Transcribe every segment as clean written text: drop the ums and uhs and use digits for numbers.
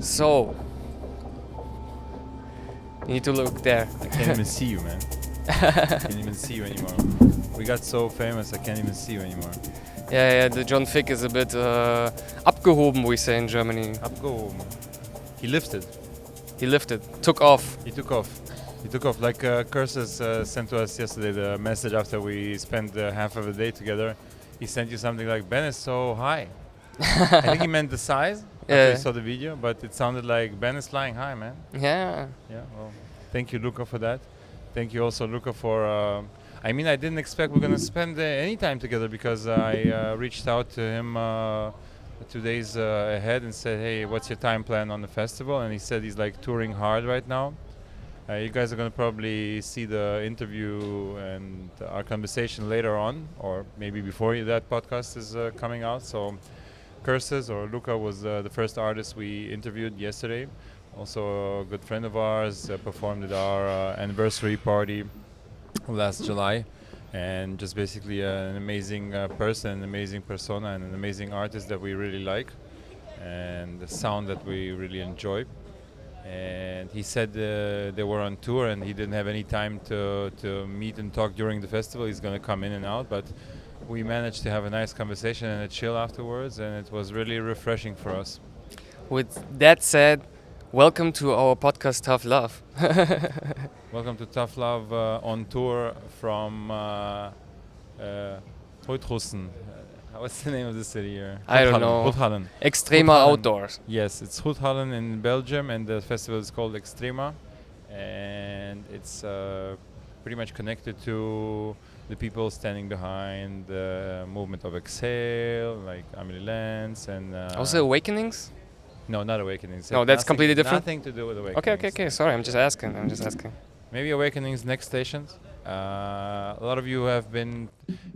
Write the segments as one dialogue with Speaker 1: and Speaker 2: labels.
Speaker 1: So, you need to look there.
Speaker 2: I can't even see you, man. I can't even see you anymore. We got so famous, I can't even see you anymore.
Speaker 1: Yeah, the John Fick is a bit abgehoben, we say in Germany.
Speaker 2: Abgehoben. He lifted.
Speaker 1: He lifted, took off.
Speaker 2: He took off. He took off. Like Curses sent to us yesterday the message after we spent half of the day together. He sent you something like, Ben is so high. I think he meant the size after he saw the video, but it sounded like Ben is flying high, man.
Speaker 1: Yeah.
Speaker 2: Yeah, well, thank you, Luca, for that. Thank you also, Luca, for... I mean, I didn't expect we're going to spend any time together because I reached out to him 2 days ahead and said, hey, what's your time plan on the festival? And he said he's like touring hard right now. You guys are going to probably see the interview and our conversation later on, or maybe before that podcast is coming out. So Curses, or Luca, was the first artist we interviewed yesterday. Also a good friend of ours, performed at our anniversary party last July, and just basically an amazing person, an amazing persona, and an amazing artist that we really like, and the sound that we really enjoy. And he said they were on tour and he didn't have any time to meet and talk during the festival. He's going to come in and out, but we managed to have a nice conversation and a chill afterwards, and it was really refreshing for us.
Speaker 1: With that said, welcome to our podcast Tough Love.
Speaker 2: Welcome to Tough Love on tour from Huithusen. What's the name of the city here?
Speaker 1: I don't know.
Speaker 2: Huithulen.
Speaker 1: Extrema Outdoor.
Speaker 2: Yes, it's Huithulen in Belgium, and the festival is called Extrema, and it's pretty much connected to the people standing behind the movement of Exhale, like Amelie Lenz, and
Speaker 1: Also Awakenings?
Speaker 2: no, not Awakenings.
Speaker 1: No, that's completely different?
Speaker 2: Nothing to do with Awakenings.
Speaker 1: Okay. Sorry, I'm just asking.
Speaker 2: Maybe Awakenings next stations. A lot of you have been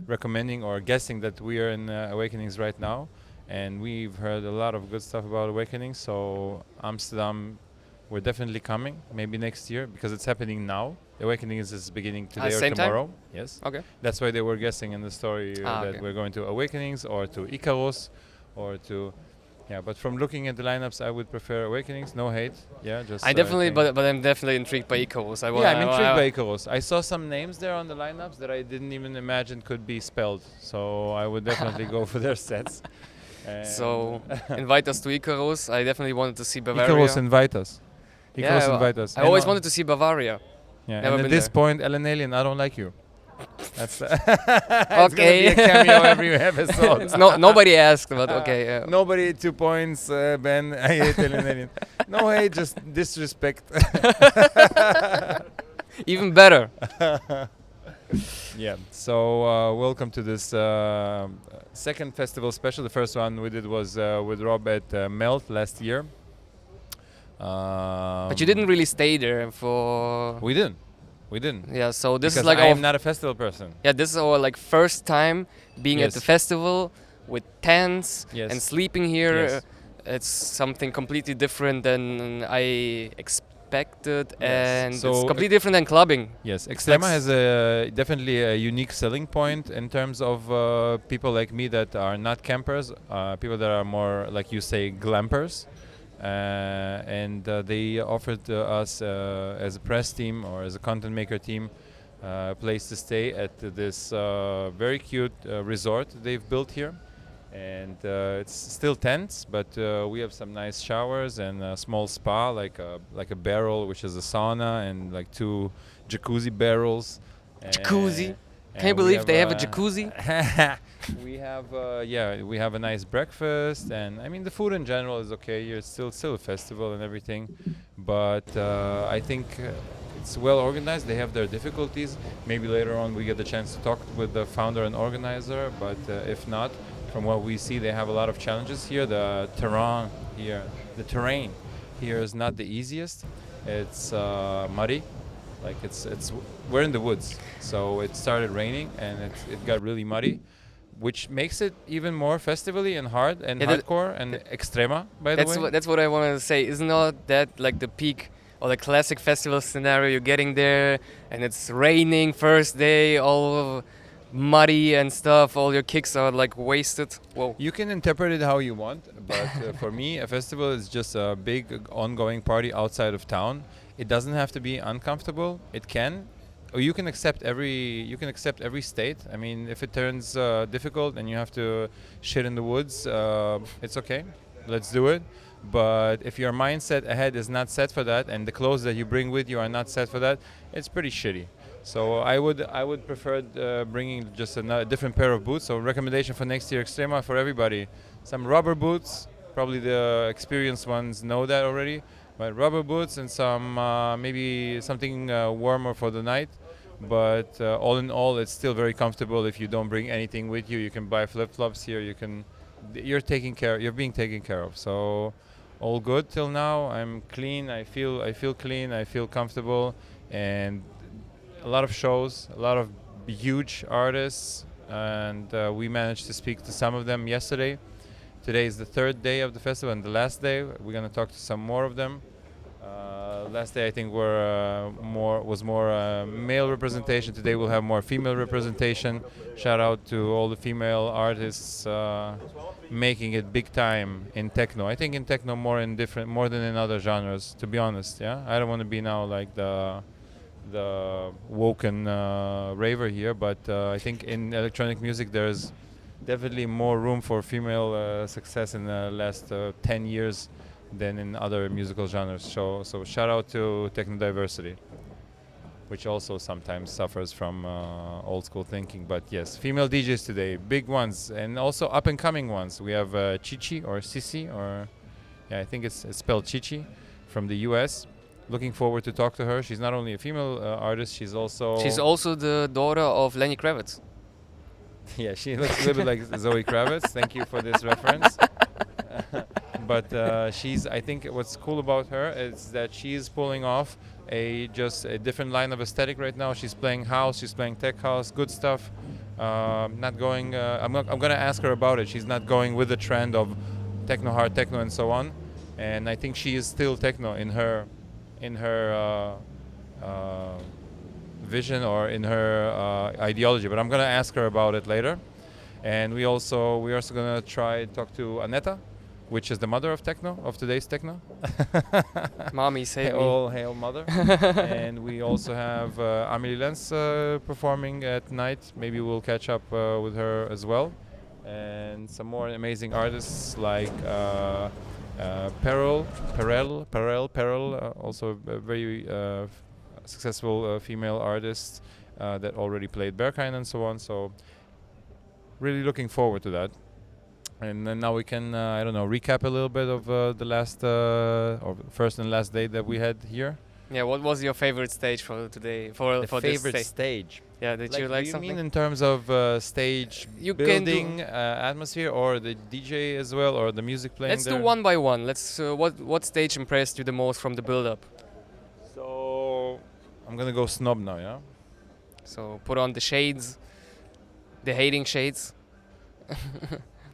Speaker 2: recommending or guessing that we are in Awakenings right now, and we've heard a lot of good stuff about Awakenings. So Amsterdam, we're definitely coming. Maybe next year, because it's happening now. Awakenings is beginning today or
Speaker 1: same
Speaker 2: tomorrow.
Speaker 1: time?
Speaker 2: Yes.
Speaker 1: Okay.
Speaker 2: That's why they were guessing in the story that
Speaker 1: okay.
Speaker 2: we're going to Awakenings or to Icarus or to. Yeah, but from looking at the lineups, I would prefer Awakenings. No hate. Yeah, just.
Speaker 1: I definitely, but I'm definitely intrigued by Icarus.
Speaker 2: I'm intrigued by Icarus. I saw some names there on the lineups that I didn't even imagine could be spelled. So I would definitely go for their sets.
Speaker 1: So invite us to Icarus. I definitely wanted to see Bavaria.
Speaker 2: Icarus invite us. Icarus invite us.
Speaker 1: I always wanted to see Bavaria.
Speaker 2: Yeah,
Speaker 1: Never
Speaker 2: and at this point, Ellen Alien, I don't like you. That's
Speaker 1: okay.
Speaker 2: It's gonna be a cameo every episode.
Speaker 1: It's nobody asked, but okay. Yeah.
Speaker 2: Nobody 2 points, Ben. I hate Ellen Alien. No hate, just disrespect.
Speaker 1: Even better.
Speaker 2: Yeah. So welcome to this second festival special. The first one we did was with Rob at Melt last year.
Speaker 1: But you didn't really stay there for.
Speaker 2: We didn't.
Speaker 1: Yeah, so this
Speaker 2: because
Speaker 1: is like
Speaker 2: I am not a festival person.
Speaker 1: Yeah, this is our like first time being
Speaker 2: Yes.
Speaker 1: at the festival with tents
Speaker 2: Yes.
Speaker 1: and sleeping here.
Speaker 2: Yes.
Speaker 1: It's something completely different than I expected,
Speaker 2: Yes.
Speaker 1: and
Speaker 2: So
Speaker 1: it's completely different than clubbing.
Speaker 2: Yes, Extrema has definitely a unique selling point in terms of people like me that are not campers, people that are more, like you say, glampers. And they offered us as a press team or as a content maker team a place to stay at this very cute resort they've built here. And it's still tents, but we have some nice showers and a small spa, like a barrel, which is a sauna, and like 2 jacuzzi barrels.
Speaker 1: Jacuzzi? Can you believe they have a jacuzzi?
Speaker 2: We have a nice breakfast, and I mean the food in general is okay here. It's still a festival and everything, but I think it's well organized. They have their difficulties. Maybe later on we get the chance to talk with the founder and organizer, but if not, from what we see, they have a lot of challenges here. The terrain here is not the easiest. It's muddy. Like we're in the woods, so it started raining and it got really muddy, which makes it even more festivally and hard and hardcore and extrema. By the way,
Speaker 1: that's what I wanted to say. Isn't that like the peak or the classic festival scenario? You're getting there and it's raining first day, all muddy and stuff. All your kicks are like wasted. Whoa.
Speaker 2: You can interpret it how you want, but for me, a festival is just a big ongoing party outside of town. It doesn't have to be uncomfortable. It can, or you can accept every state. I mean, if it turns difficult and you have to shit in the woods, it's okay. Let's do it. But if your mindset ahead is not set for that, and the clothes that you bring with you are not set for that, it's pretty shitty. So I would prefer bringing just a different pair of boots. So recommendation for next year, Extrema for everybody: some rubber boots. Probably the experienced ones know that already. But rubber boots and some maybe something warmer for the night. But all in all, it's still very comfortable. If you don't bring anything with you, you can buy flip flops here. You're taking care. You're being taken care of. So all good till now. I'm clean. I feel clean. I feel comfortable, and a lot of shows, a lot of huge artists, and we managed to speak to some of them yesterday. Today is the third day of the festival, and the last day we're gonna talk to some more of them. Last day I think was more male representation. Today we'll have more female representation. Shout out to all the female artists making it big time in techno. I think in techno more than in other genres. To be honest, yeah. I don't want to be now like the woken raver here, but I think in electronic music there's definitely more room for female success in the last 10 years than in other musical genres. So shout out to techno diversity, which also sometimes suffers from old school thinking. But yes, female DJs today, big ones, and also up and coming ones. We have Chichi or Sisi, or yeah, I think it's spelled Chichi, from the US. Looking forward to talk to her. She's not only a female artist, she's also
Speaker 1: the daughter of Lenny Kravitz.
Speaker 2: Yeah, she looks a little bit like Zoe Kravitz. Thank you for this reference. But I think what's cool about her is that she's pulling off just a different line of aesthetic right now. She's playing house, she's playing tech house, good stuff. Not going. I'm gonna ask her about it. She's not going with the trend of techno, hard techno, and so on. And I think she is still techno in her vision or in her ideology. But I'm gonna ask her about it later. And we're also gonna try talk to Aneta, which is the mother of techno, of today's techno.
Speaker 1: Mommy, save me.
Speaker 2: All hail mother. And we also have Amelie Lenz performing at night. Maybe we'll catch up with her as well. And some more amazing artists like Perel, also a very successful female artist that already played Berghain and so on. So really looking forward to that. And then now we can, recap a little bit of the last, or first and last day that we had here.
Speaker 1: Yeah, what was your favorite stage for today? For
Speaker 2: favorite
Speaker 1: this
Speaker 2: stage?
Speaker 1: Yeah, did you like something?
Speaker 2: You mean in terms of stage building, atmosphere, or the DJ as well, or the music playing?
Speaker 1: Let's do one by one. Let's. What stage impressed you the most from the build-up?
Speaker 2: So I'm gonna go snob now, yeah.
Speaker 1: So put on the shades, the hating shades.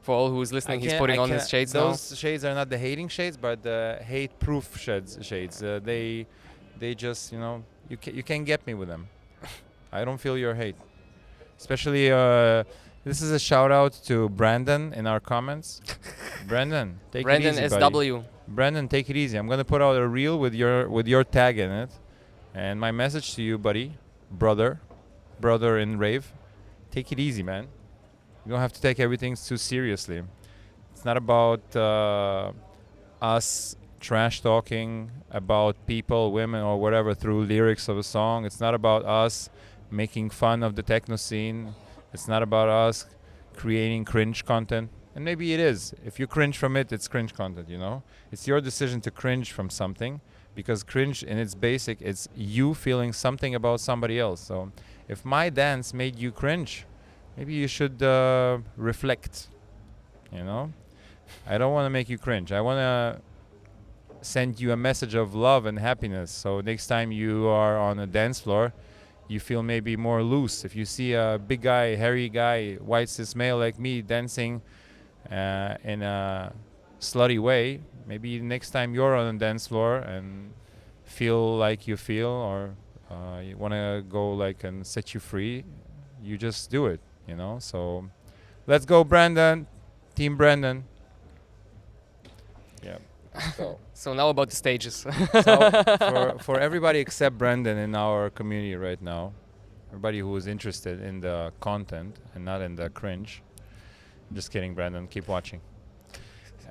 Speaker 1: For all who's listening, he's putting on his shades now.
Speaker 2: Those shades are not the hating shades, but the hate-proof shades. They just, you can't get me with them. I don't feel your hate. Especially, this is a shout out to Brandon in our comments. Brandon, take it easy, buddy.
Speaker 1: SW.
Speaker 2: Brandon, take it easy. I'm gonna put out a reel with your tag in it, and my message to you, buddy, brother in Rave, take it easy, man. You don't have to take everything too seriously. It's not about us trash talking about people, women, or whatever through lyrics of a song. It's not about us making fun of the techno scene. It's not about us creating cringe content. And maybe it is. If you cringe from it, it's cringe content, It's your decision to cringe from something, because cringe in its basic, it's you feeling something about somebody else. So if my dance made you cringe, maybe you should reflect, I don't want to make you cringe. I want to send you a message of love and happiness. So next time you are on a dance floor, you feel maybe more loose. If you see a big guy, hairy guy, white cis male like me dancing in a slutty way, maybe next time you're on a dance floor and feel like you feel, or you want to go and set you free, you just do it, you know. So let's go, Brandon, Team Brandon. Yeah.
Speaker 1: So now about the stages.
Speaker 2: So for everybody except Brandon in our community right now, everybody who is interested in the content and not in the cringe. Just kidding, Brandon. Keep watching.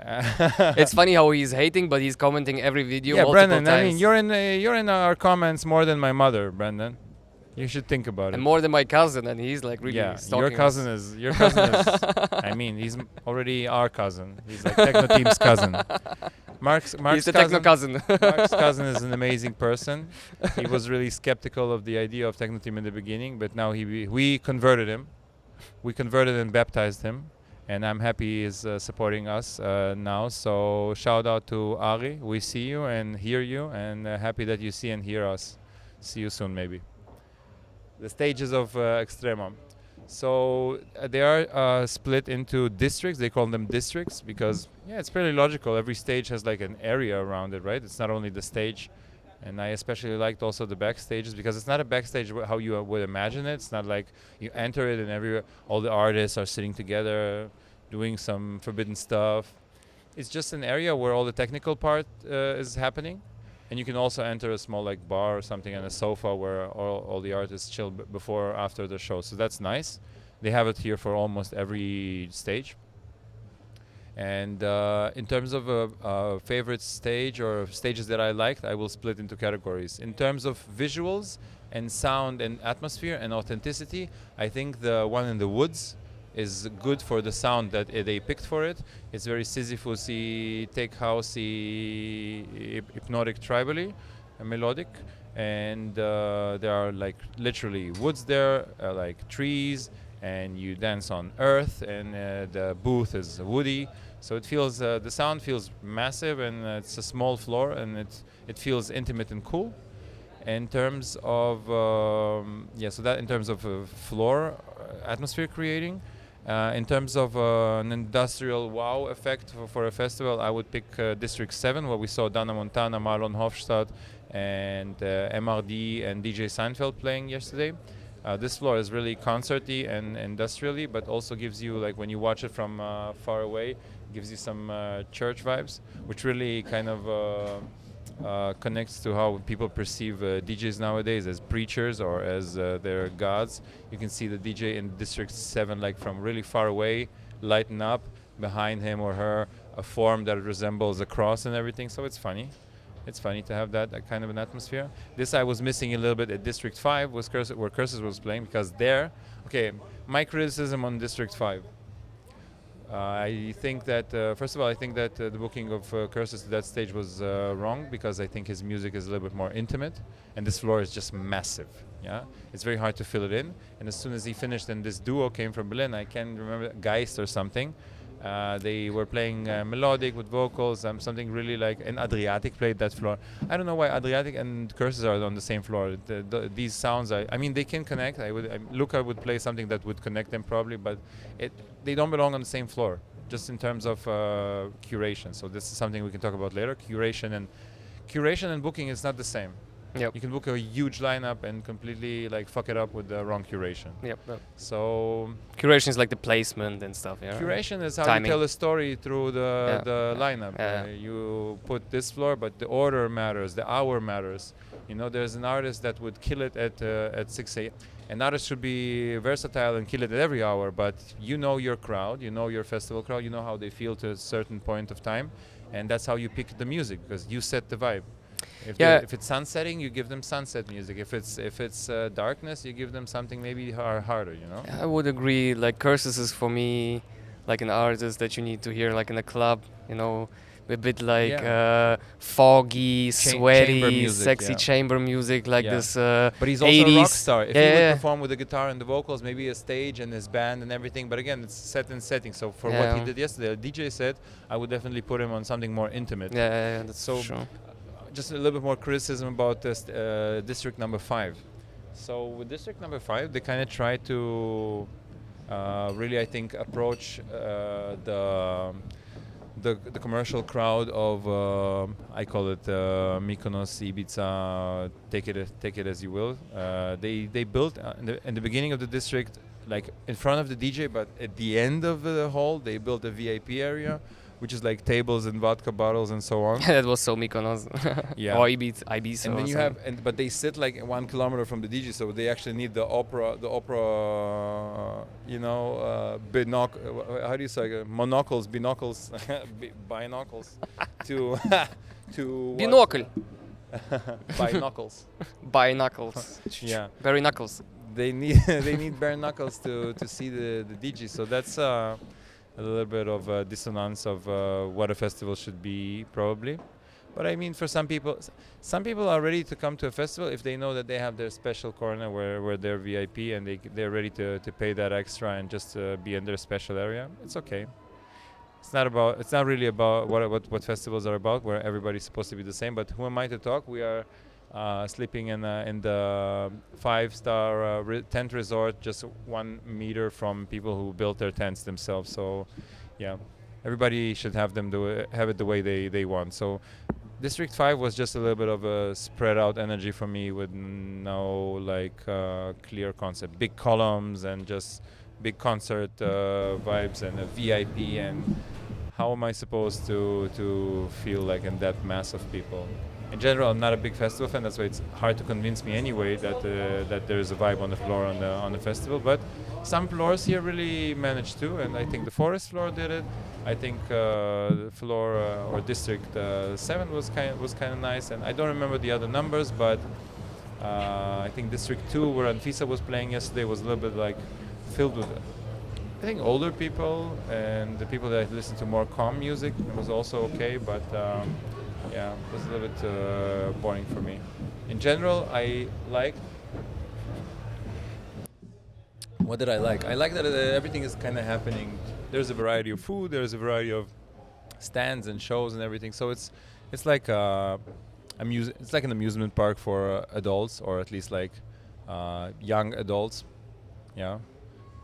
Speaker 1: It's funny how he's hating, but he's commenting every video.
Speaker 2: Yeah,
Speaker 1: multiple
Speaker 2: Brandon.
Speaker 1: times.
Speaker 2: I mean, you're in our comments more than my mother, Brandon. You should think about it.
Speaker 1: And more than my cousin, and he's like really stalking
Speaker 2: your cousin
Speaker 1: us.
Speaker 2: is I mean, he's already our cousin. He's like Techno Team's cousin. Mark's
Speaker 1: He's the Techno cousin.
Speaker 2: Mark's cousin is an amazing person. He was really skeptical of the idea of Techno Team in the beginning, but now we converted him. We converted and baptized him, and I'm happy he is supporting us now. So shout out to Ari. We see you and hear you, and happy that you see and hear us. See you soon, maybe. The stages of Extrema. So they are split into districts. They call them districts because, yeah, it's pretty logical. Every stage has like an area around it, right? It's not only the stage. And I especially liked also the backstages because it's not a backstage how you would imagine it. It's not like you enter it and all the artists are sitting together doing some forbidden stuff. It's just an area where all the technical part is happening. And you can also enter a small like bar or something and a sofa where all the artists chill before or after the show. So that's nice. They have it here for almost every stage. And in terms of a favorite stage or stages that I liked, I will split into categories. In terms of visuals and sound and atmosphere and authenticity, I think the one in the woods is good for the sound that they picked for it. It's very Sisyphusy, tech housey, hypnotic, tribally, melodic, and there are like literally woods there, like trees, and you dance on earth, and the booth is woody. So it feels the sound feels massive, and it's a small floor, and it feels intimate and cool. In terms of in terms of floor atmosphere creating. In terms of an industrial wow effect for a festival, I would pick District 7, where we saw Dana Montana, Marlon Hofstadt, and MRD and DJ Seinfeld playing yesterday. This floor is really concerty and industrially, but also gives you, like when you watch it from far away, gives you some church vibes, which really kind of connects to how people perceive DJs nowadays as preachers or as their gods. You can see the DJ in District 7 like from really far away lighten up, behind him or her a form that resembles a cross and everything. So it's funny. It's funny to have that kind of an atmosphere. This I was missing a little bit at District 5 where Curses was playing, because there, okay, my criticism on District 5. I think that, first of all, I think that the booking of Curses to that stage was wrong, because I think his music is a little bit more intimate, and this floor is just massive. Yeah, it's very hard to fill it in. And as soon as he finished, and this duo came from Berlin, I can't remember, Geist or something. They were playing melodic with vocals, something really like, and Adriatic played that floor. I don't know why Adriatic and Curses are on the same floor. These sounds, I mean, they can connect. Luca would play something that would connect them probably, but they don't belong on the same floor, just in terms of curation. So this is something we can talk about later. Curation and booking is not the same.
Speaker 1: Yep.
Speaker 2: You can book a huge lineup and completely like fuck it up with the wrong curation.
Speaker 1: Yep.
Speaker 2: So
Speaker 1: curation is like the placement and stuff. Yeah.
Speaker 2: Curation is how
Speaker 1: Timing.
Speaker 2: you tell a story through the lineup. You put this floor, but the order matters, the hour matters. You know, there's an artist that would kill it at 6 a.m. An artist should be versatile and kill it at every hour, but you know your crowd, you know your festival crowd, you know how they feel to a certain point of time, and that's how you pick the music, because you set the vibe. If it's sunsetting, you give them sunset music. If it's darkness, you give them something maybe harder, you know?
Speaker 1: I would agree. Like Curses is for me like an artist that you need to hear like in a club, you know, a bit like foggy, sweaty,
Speaker 2: music,
Speaker 1: sexy chamber music, like this.
Speaker 2: But he's also
Speaker 1: 80s.
Speaker 2: a rock star. If he would perform with the guitar and the vocals, maybe a stage and his band and everything. But again, it's set and setting. So for what he did yesterday, the DJ said, I would definitely put him on something more intimate.
Speaker 1: Yeah, that's so true.
Speaker 2: Just a little bit more criticism about this District number 5. So with District number 5, they kind of try to really, I think, approach the commercial crowd of I call it Mykonos, Ibiza, take it as you will. They built in the beginning of the district, like in front of the DJ, but at the end of the hall they built a VIP area, which is like tables and vodka bottles and so on.
Speaker 1: That was so Mykonos.
Speaker 2: Yeah.
Speaker 1: Or Ibiza.
Speaker 2: And then you have, but they sit like 1 kilometer from the DJ, so they actually need the opera, how do you say, monocles, binocles, binocles, to
Speaker 1: Binocle.
Speaker 2: Binocles.
Speaker 1: Binoculars.
Speaker 2: Yeah.
Speaker 1: Very knuckles.
Speaker 2: They need bare knuckles to see the DJ. So that's a little bit of a dissonance of what a festival should be, probably. But I mean, for some people are ready to come to a festival if they know that they have their special corner where they're VIP and they're ready to pay that extra and just be in their special area. It's okay. It's not really about what festivals are about, where everybody's supposed to be the same. But who am I to talk? We are sleeping in the 5-star tent resort, just 1 meter from people who built their tents themselves. So, yeah, everybody should have it the way they want. So, District 5 was just a little bit of a spread out energy for me with no clear concept, big columns and just big concert vibes and a VIP. And how am I supposed to feel like in that mass of people? In general, I'm not a big festival fan. That's why it's hard to convince me anyway that there's a vibe on the floor on the festival. But some floors here really managed to, and I think the forest floor did it. I think the floor or district 7 was kind of nice, and I don't remember the other numbers, but I think district 2, where Anfisa was playing yesterday, was a little bit like filled with, I think, older people and the people that listen to more calm music. It was also okay, but. Yeah, it was a little bit boring for me. In general, I liked... What did I like? I like that everything is kind of happening. There's a variety of food, there's a variety of stands and shows and everything. So it's like it's like an amusement park for adults, or at least like young adults. Yeah.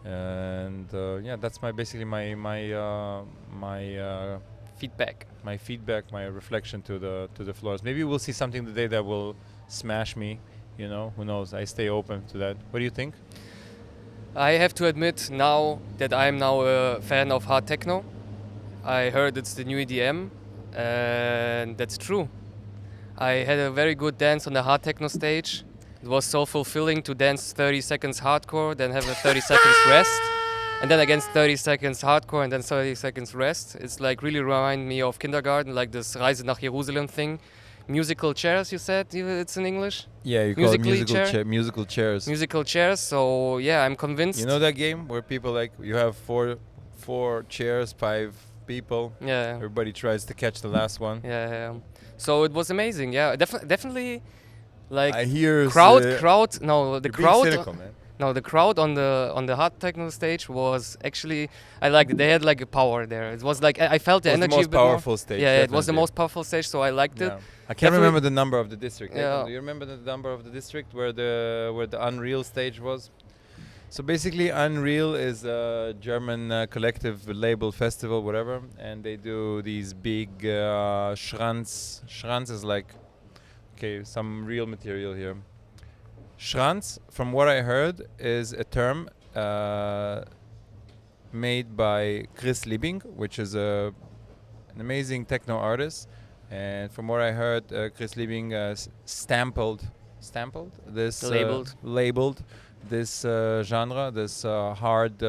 Speaker 2: And yeah, that's basically my
Speaker 1: feedback.
Speaker 2: My reflection to the floors. Maybe we'll see something today that will smash me. Who knows? I stay open to that. What do you think?
Speaker 1: I have to admit now that I'm now a fan of hard techno. I heard it's the new EDM, and that's true. I had a very good dance on the hard techno stage. It was so fulfilling to dance 30 seconds hardcore, then have a 30 seconds rest. And then against 30 seconds hardcore and then 30 seconds rest. It's like really remind me of kindergarten, like this Reise nach Jerusalem thing. Musical chairs, you said it's in English?
Speaker 2: Yeah, you call it musical chairs.
Speaker 1: Musical chairs, so yeah, I'm convinced.
Speaker 2: You know that game where people you have four chairs, 5 people.
Speaker 1: Yeah.
Speaker 2: Everybody tries to catch the last one.
Speaker 1: Yeah. So it was amazing, yeah. Definitely, like
Speaker 2: I hear
Speaker 1: crowd.
Speaker 2: You're being cynical, man.
Speaker 1: No, the crowd on the hard techno stage was actually, I liked it. They had like a power there. It was like I felt the energy.
Speaker 2: It was the most powerful stage.
Speaker 1: Yeah, it was the most powerful stage, so I liked it.
Speaker 2: I can't remember the number of the district.
Speaker 1: Yeah.
Speaker 2: Do you remember the number of the district where the Unreal stage was? So basically, Unreal is a German collective label festival, whatever, and they do these big Schranz. Schranz is like, okay, some real material here. Schranz, from what I heard, is a term made by Chris Liebing, which is an amazing techno artist. And from what I heard, Chris Liebing labeled this genre, this hard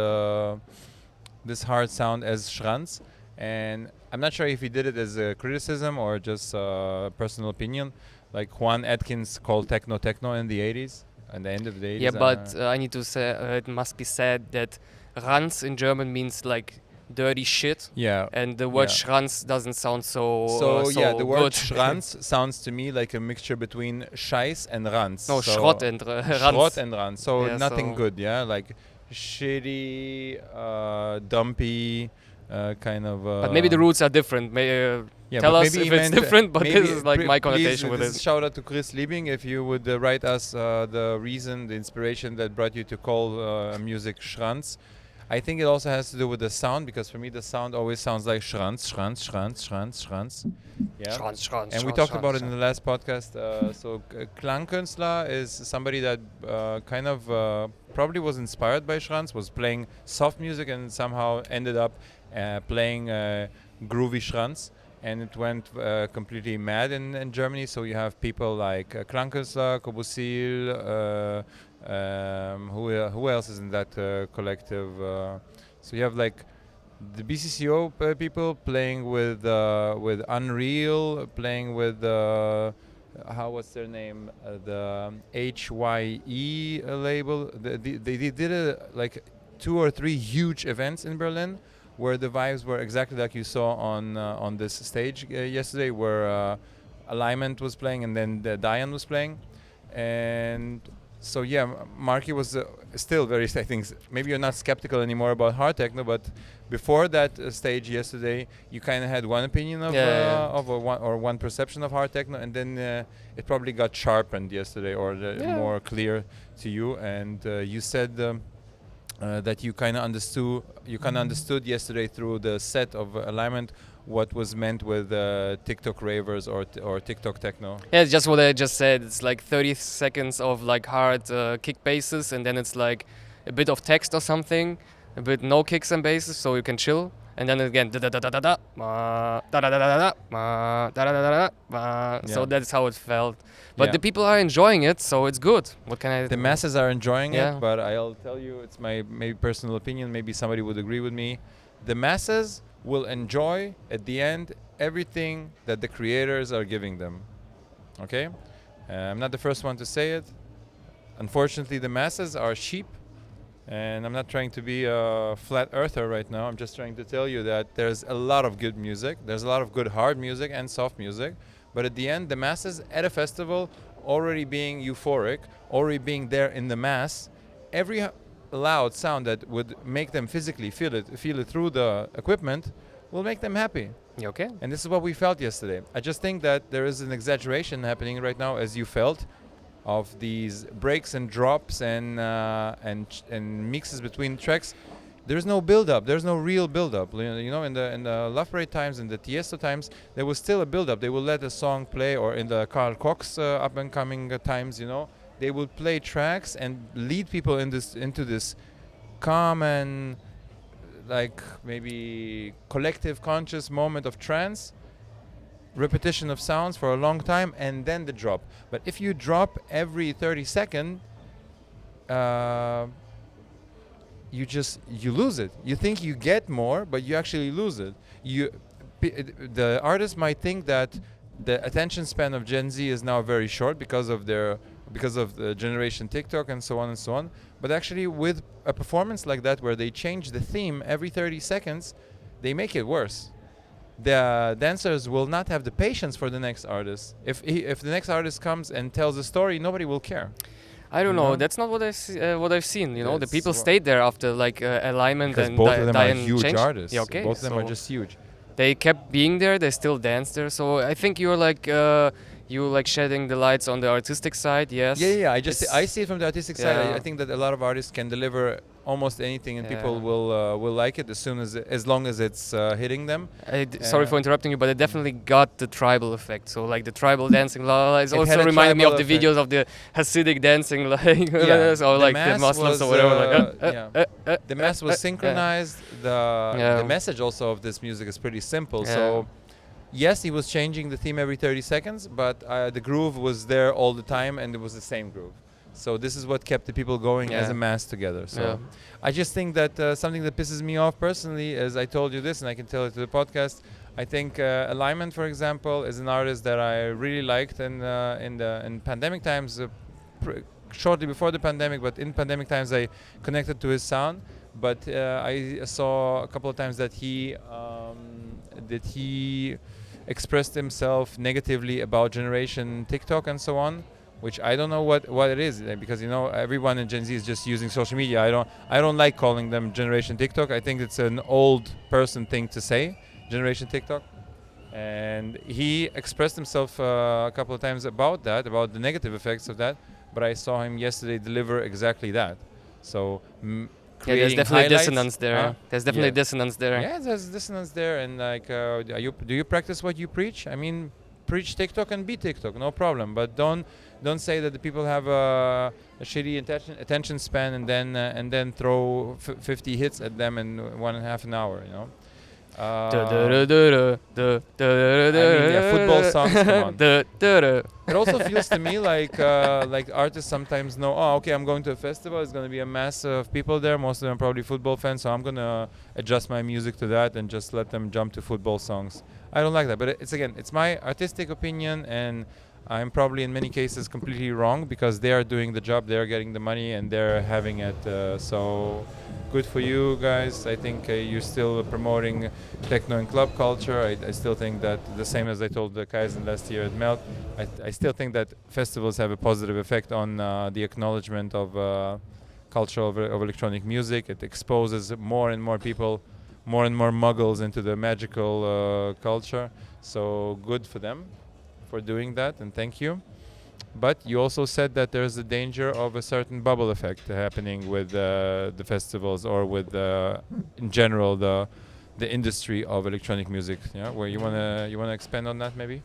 Speaker 2: sound as Schranz. And I'm not sure if he did it as a criticism or just personal opinion. Like Juan Atkins called techno in the 80s, and the end of the 80s.
Speaker 1: Yeah, but I need to say, it must be said that Ranz in German means like dirty shit.
Speaker 2: Yeah.
Speaker 1: And the word Schranz doesn't sound so
Speaker 2: yeah, the word
Speaker 1: good.
Speaker 2: Schranz sounds to me like a mixture between Scheiß and Ranz.
Speaker 1: No,
Speaker 2: so
Speaker 1: Schrott and Ranz.
Speaker 2: Schrott and Ranz. So
Speaker 1: yeah,
Speaker 2: nothing good, yeah? Like shitty, dumpy, kind of...
Speaker 1: but maybe the roots are different. Tell us if it's different, but this is like my connotation with it.
Speaker 2: Shout out to Chris Liebing. If you would write us the reason, the inspiration that brought you to call music Schranz. I think it also has to do with the sound, because for me the sound always sounds like Schranz, Schranz, Schranz, Schranz, Schranz. Yeah. And we talked about it in the last podcast. Klangkünstler is somebody that kind of probably was inspired by Schranz, was playing soft music and somehow ended up playing groovy Schranz. And it went completely mad in Germany. So you have people like Klangkünstler, Kobusil, who else is in that collective? So you have like the BCCO people playing with Unreal, playing with what's their name? The HYE label. They did like 2 or 3 huge events in Berlin, where the vibes were exactly like you saw on this stage yesterday, where Alignment was playing and then Diane was playing. And so yeah, Marky was still very, I think, maybe you're not skeptical anymore about hard techno, but before that stage yesterday, you kind of had one opinion of one perception of hard techno, and then it probably got sharpened yesterday, or more clear to you, and you said that you kind of understood yesterday through the set of Alignment what was meant with TikTok ravers or TikTok techno.
Speaker 1: Yeah, it's just what I just said. It's like 30 seconds of like hard kick basses, and then it's like a bit of text or something, a bit no kicks and basses, so you can chill. And then again, da da da da da da da da da da da da da. So that's how it felt. But the people are enjoying it, so it's good. What can I?
Speaker 2: The masses are enjoying it, but I'll tell you, it's my maybe personal opinion. Maybe somebody would agree with me. The masses will enjoy at the end everything that the creators are giving them. Okay, I'm not the first one to say it. Unfortunately, the masses are sheep. And I'm not trying to be a flat earther right now. I'm just trying to tell you that there's a lot of good music. There's a lot of good hard music and soft music. But at the end, the masses at a festival, already being euphoric, already being there in the mass, every loud sound that would make them physically feel it through the equipment, will make them happy.
Speaker 1: Okay.
Speaker 2: And this is what we felt yesterday. I just think that there is an exaggeration happening right now, as you felt, of these breaks and drops and mixes between tracks. There's no build-up. There's no real build-up. You know, in the Love Parade times, in the Tiesto times, there was still a build-up. They will let a song play, or in the Carl Cox up-and-coming times, you know, they would play tracks and lead people into this calm and like maybe collective conscious moment of trance. Repetition of sounds for a long time, and then the drop. But if you drop every 30 seconds, you lose it. You think you get more, but you actually lose it. The artist might think that the attention span of Gen Z is now very short because of the generation TikTok and so on and so on. But actually, with a performance like that, where they change the theme every 30 seconds, they make it worse. The dancers will not have the patience for the next artist. If the next artist comes and tells a story, nobody will care.
Speaker 1: I don't know. That's not what I've seen. You know, the people stayed there after like Alignment and
Speaker 2: both of them are
Speaker 1: Diane
Speaker 2: huge
Speaker 1: changed.
Speaker 2: artists.
Speaker 1: Yeah, okay.
Speaker 2: Both of them are just huge.
Speaker 1: They kept being there. They still dance there. So I think you're like shedding the lights on the artistic side. Yes.
Speaker 2: Yeah. I see it from the artistic side. I think that a lot of artists can deliver almost anything, and people will like it as long as it's hitting them.
Speaker 1: Sorry for interrupting you, but it definitely got the tribal effect. So like the tribal dancing, is also reminded me of the videos of the Hasidic dancing, like so like the Muslims or whatever.
Speaker 2: The mass was synchronized. The message also of this music is pretty simple. So yes, he was changing the theme every 30 seconds, but the groove was there all the time, and it was the same groove. So this is what kept the people going as a mass together. So I just think that something that pisses me off personally is, I told you this, and I can tell it to the podcast, I think Alignment, for example, is an artist that I really liked in pandemic times, shortly before the pandemic, but in pandemic times I connected to his sound. But I saw a couple of times that he expressed himself negatively about generation TikTok and so on, which I don't know what it is, because everyone in Gen Z is just using social media. I don't like calling them generation TikTok. I think it's an old person thing to say, generation TikTok. And he expressed himself a couple of times about the negative effects of that. But I saw him yesterday deliver exactly that. So
Speaker 1: Yeah, there's
Speaker 2: creating
Speaker 1: definitely
Speaker 2: highlights.
Speaker 1: dissonance there.
Speaker 2: Huh?
Speaker 1: There's definitely
Speaker 2: Yeah.
Speaker 1: dissonance there.
Speaker 2: Yeah, there's dissonance there, and like, do you practice what you preach? I mean, preach TikTok and be TikTok, no problem. But don't say that the people have a shitty attention span and then throw 50 hits at them in 1.5 an hour. You know. I mean, yeah, football songs. Come on. It also feels to me like artists sometimes know, oh, okay, I'm going to a festival. It's going to be a mass of people there. Most of them are probably football fans, so I'm going to adjust my music to that and just let them jump to football songs. I don't like that, but it's my artistic opinion, and I'm probably in many cases completely wrong because they are doing the job, they're getting the money, and they're having it. So good for you guys. I think you're still promoting techno and club culture. I still think that the same as I told the Kaizen last year at Melt, I still think that festivals have a positive effect on the acknowledgement of culture of electronic music. It exposes more and more people, more and more muggles into the magical culture. So good for them for doing that, and thank you. But you also said that there's a danger of a certain bubble effect happening with the festivals or with in general the industry of electronic music. Yeah, where you wanna expand on that maybe?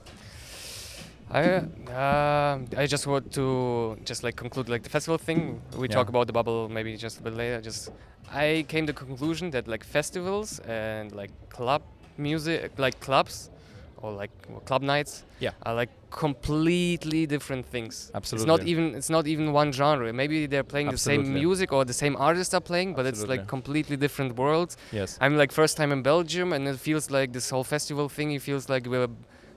Speaker 1: I just want to just like conclude like the festival thing. We talk about the bubble maybe just a bit later. I came to the conclusion that like festivals and like club music, like clubs or like club nights, are like completely different things.
Speaker 2: Absolutely.
Speaker 1: It's not even one genre. Maybe they're playing the same music or the same artists are playing, but it's like completely different worlds.
Speaker 2: Yes.
Speaker 1: I'm like first time in Belgium, and it feels like this whole festival thing. It feels like we're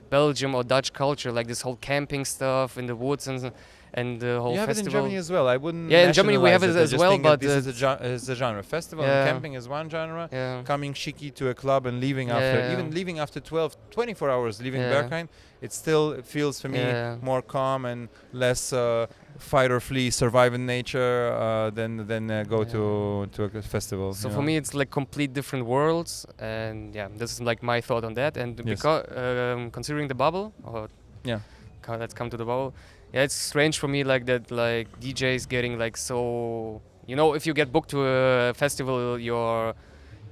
Speaker 1: Belgium or Dutch culture, like this whole camping stuff in the woods and the whole festival.
Speaker 2: You have it in Germany as well. I wouldn't.
Speaker 1: Yeah, in Germany we have it as well, but
Speaker 2: this is a genre. Festival and camping is one genre.
Speaker 1: Yeah.
Speaker 2: Coming cheeky to a club and leaving after 24 hours, leaving Berghain, it still feels for me more calm and less fight or flee, survive in nature than go to a festival.
Speaker 1: So for me, it's like complete different worlds, and this is like my thought on that. And because considering the bubble, let's come to the bubble. Yeah, it's strange for me like that, like DJs getting like so. You know, if you get booked to a festival, your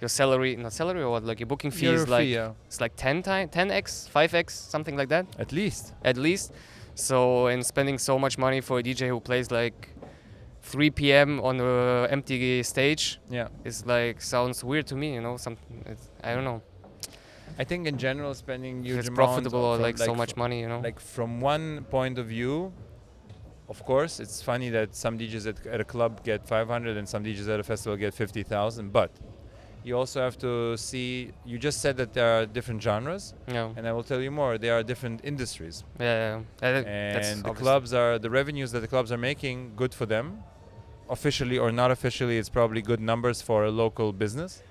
Speaker 1: salary, not salary, or what, like your booking fee is like it's like 10x, 5x, something like that.
Speaker 2: At least.
Speaker 1: So, and spending so much money for a DJ who plays like 3 p.m. on an empty stage, is like sounds weird to me. You know, I don't know.
Speaker 2: I think in general, spending huge
Speaker 1: it's profitable or like so much money, you know.
Speaker 2: Like from one point of view, of course, it's funny that some DJs at a club get 500 and some DJs at a festival get 50,000. But you also have to see. You just said that there are different genres, and I will tell you more. There are different industries.
Speaker 1: And
Speaker 2: the revenues that the clubs are making, good for them. Officially or not officially, it's probably good numbers for a local business.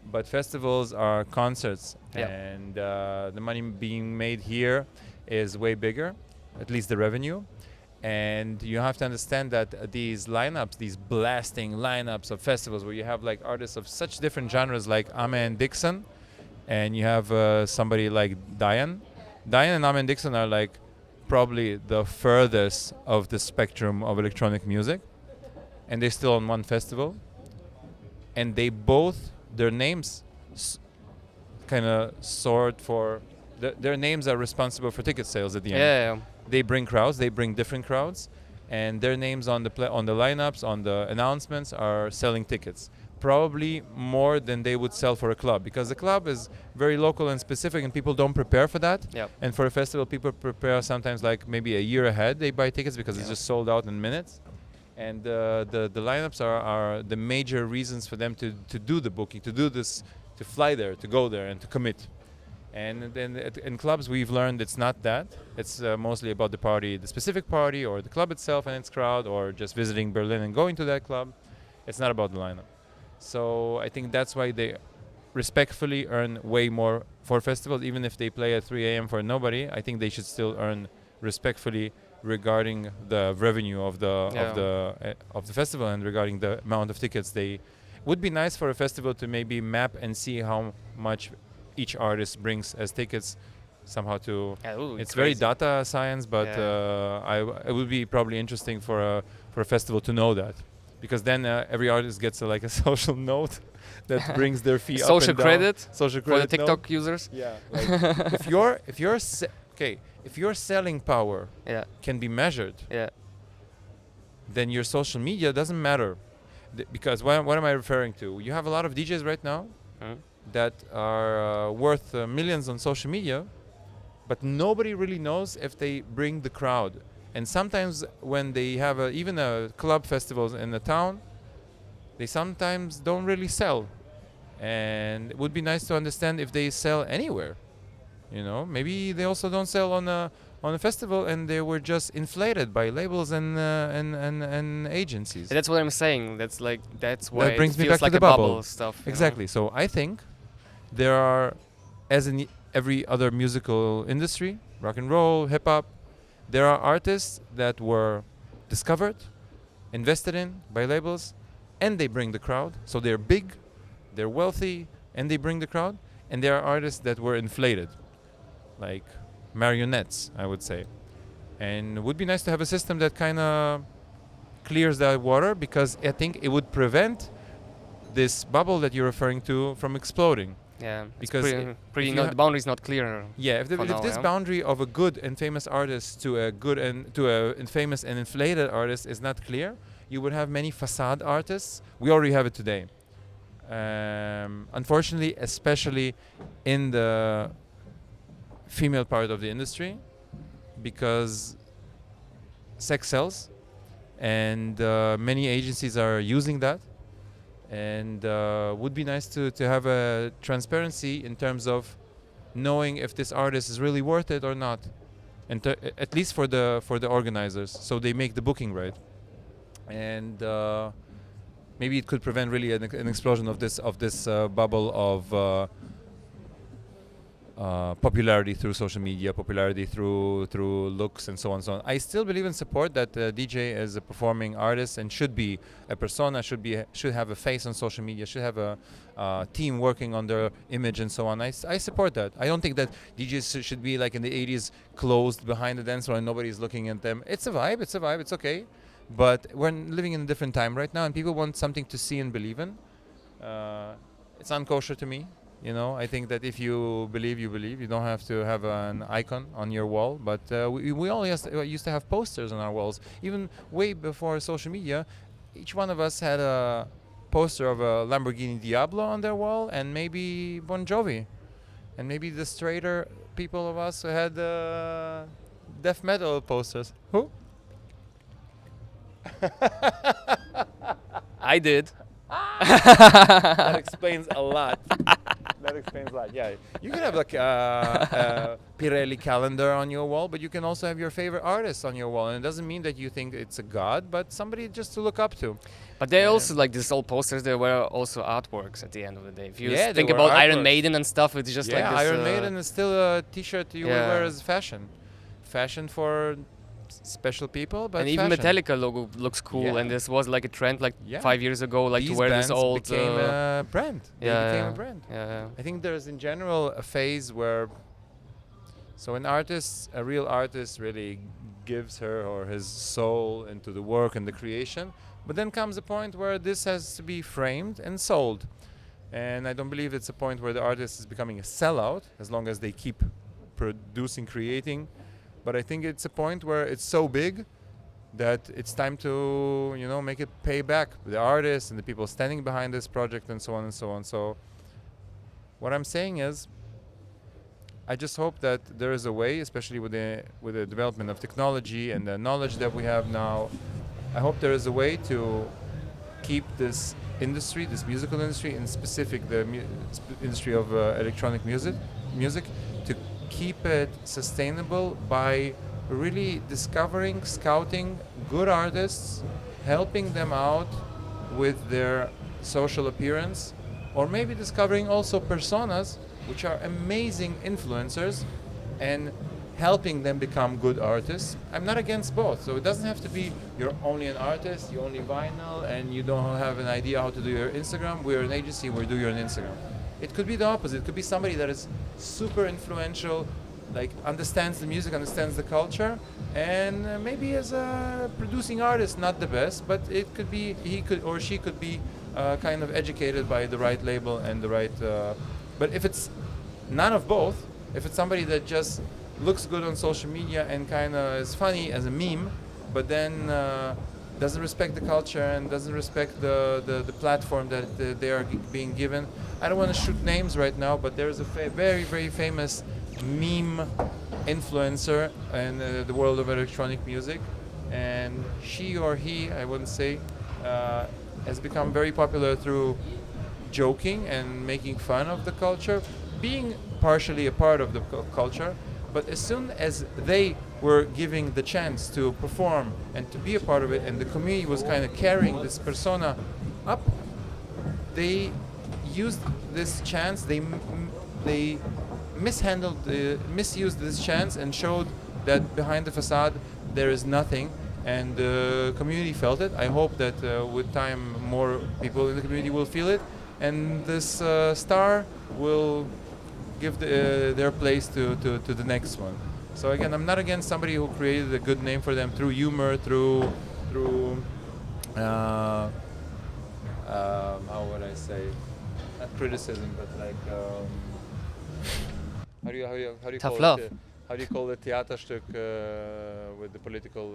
Speaker 2: But festivals are concerts, and the money being made here is way bigger, at least the revenue. And you have to understand that these lineups, these blasting lineups of festivals where you have like artists of such different genres like Ame and Dixon, and you have somebody like Diane. Diane and Ame and Dixon are like probably the furthest of the spectrum of electronic music, and they're still on one festival. And they both, their names kind of sort for their names are responsible for ticket sales at the end. They bring crowds, they bring different crowds, and their names on the lineups, on the announcements are selling tickets, probably more than they would sell for a club, because the club is very local and specific and people don't prepare for that. And for a festival, people prepare sometimes like maybe a year ahead. They buy tickets because it's just sold out in minutes. And the lineups are the major reasons for them to do the booking, to do this, to fly there, to go there, and to commit. And then in clubs, we've learned it's not that. It's mostly about the party, the specific party, or the club itself and its crowd, or just visiting Berlin and going to that club. It's not about the lineup. So I think that's why they respectfully earn way more for festivals, even if they play at 3 a.m. for nobody. I think they should still earn respectfully regarding the revenue of the festival and regarding the amount of tickets. They would be nice for a festival to maybe map and see how much each artist brings as tickets somehow to it's very data science, but it would be probably interesting for a festival to know that. because then every artist gets like a social note that brings their fee up
Speaker 1: Social
Speaker 2: and down.
Speaker 1: credit
Speaker 2: Social
Speaker 1: for the
Speaker 2: credit note.
Speaker 1: TikTok users.
Speaker 2: Yeah, like if your selling power
Speaker 1: Yeah,
Speaker 2: can be measured,
Speaker 1: yeah,
Speaker 2: then your social media doesn't matter. Because what am I referring to? You have a lot of DJs right now that are worth millions on social media, but nobody really knows if they bring the crowd. And sometimes when they have even a club festivals in the town, they sometimes don't really sell. And it would be nice to understand if they sell anywhere. You know, maybe they also don't sell on a festival, and they were just inflated by labels and agencies.
Speaker 1: that's what I'm saying. That's why
Speaker 2: That brings
Speaker 1: it
Speaker 2: me
Speaker 1: feels
Speaker 2: back
Speaker 1: like
Speaker 2: to the
Speaker 1: a
Speaker 2: bubble
Speaker 1: stuff.
Speaker 2: Exactly. So I think there are, as in every other musical industry, rock and roll, hip hop, there are artists that were discovered, invested in by labels, and they bring the crowd. So they're big, they're wealthy, and they bring the crowd. And there are artists that were inflated, like marionettes, I would say. And it would be nice to have a system that kind of clears that water, because I think it would prevent this bubble that you're referring to from exploding.
Speaker 1: Yeah,
Speaker 2: Because
Speaker 1: the boundary is not clear.
Speaker 2: Yeah, if
Speaker 1: now,
Speaker 2: this boundary of a good and famous artist to a good and to a famous and inflated artist is not clear, you would have many facade artists. We already have it today. Unfortunately, especially in the female part of the industry, because sex sells, and many agencies are using that. And would be nice to have a transparency in terms of knowing if this artist is really worth it or not, and at least for the organizers, so they make the booking right. And maybe it could prevent really an explosion of this bubble of popularity through social media, popularity through looks, and so on and so on. I still believe and support that DJ is a performing artist and should be a persona, should have a face on social media, should have a team working on their image and so on. I support that. I don't think that DJs should be like in the 80s, closed behind the dance floor and nobody's looking at them. It's a vibe, it's okay. But we're living in a different time right now, and people want something to see and believe in. It's unkosher to me. You know, I think that if you believe, you believe. You don't have to have an icon on your wall. But we all used to have posters on our walls. Even way before social media, each one of us had a poster of a Lamborghini Diablo on their wall, and maybe Bon Jovi. And maybe the straighter people of us who had death metal posters. Who?
Speaker 1: I did.
Speaker 2: That explains a lot. That explains a lot. Yeah, you can have like a Pirelli calendar on your wall, but you can also have your favorite artists on your wall, and it doesn't mean that you think it's a god, but somebody just to look up to.
Speaker 1: But they also, like these old posters, they were also artworks at the end of the day. If you
Speaker 2: Yeah,
Speaker 1: think
Speaker 2: they were
Speaker 1: about Iron
Speaker 2: artworks.
Speaker 1: Maiden and stuff, it's just like this.
Speaker 2: Iron Maiden is still a T-shirt you would
Speaker 1: Yeah.
Speaker 2: wear as fashion for special people, but
Speaker 1: and even
Speaker 2: fashion.
Speaker 1: Metallica logo looks cool,
Speaker 2: Yeah.
Speaker 1: and this was like a trend like
Speaker 2: Yeah.
Speaker 1: 5 years ago, like
Speaker 2: These
Speaker 1: to wear this
Speaker 2: bands
Speaker 1: old.
Speaker 2: became a brand. They became a brand.
Speaker 1: Yeah.
Speaker 2: I think there's in general a phase where, so a real artist really gives her or his soul into the work and the creation, but then comes a point where this has to be framed and sold. And I don't believe it's a point where the artist is becoming a sellout, as long as they keep producing, creating. But I think it's a point where it's so big that it's time to, make it pay back the artists and the people standing behind this project and so on and so on. So what I'm saying is, I just hope that there is a way, especially with the development of technology and the knowledge that we have now, I hope there is a way to keep this industry, this musical industry, in specific the industry of electronic music, to keep it sustainable by really discovering, scouting good artists, helping them out with their social appearance, or maybe discovering also personas which are amazing influencers and helping them become good artists. I'm not against both, so it doesn't have to be you're only an artist, you only vinyl, and you don't have an idea how to do your Instagram. We're an agency, we do your Instagram. It could be the opposite. It could be somebody that is super influential, like understands the music, understands the culture, and maybe as a producing artist, not the best, but it could be he could or she could be kind of educated by the right label and the right. But if it's none of both, if it's somebody that just looks good on social media and kind of is funny as a meme, but then doesn't respect the culture and doesn't respect the platform that they are being given. I don't want to shoot names right now, but there's a very, very famous meme influencer in the world of electronic music, and she or he, I wouldn't say, has become very popular through joking and making fun of the culture, being partially a part of the culture. But as soon as they were giving the chance to perform and to be a part of it, and the community was kind of carrying this persona up, they used this chance. They misused this chance and showed that behind the facade there is nothing, and the community felt it. I hope that with time more people in the community will feel it, and this star will give their place to the next one. So again, I'm not against somebody who created a good name for them through humor, through how would I say, not criticism, but like how do you
Speaker 1: Tough
Speaker 2: call
Speaker 1: love.
Speaker 2: it? How do you call it? Theaterstück with the political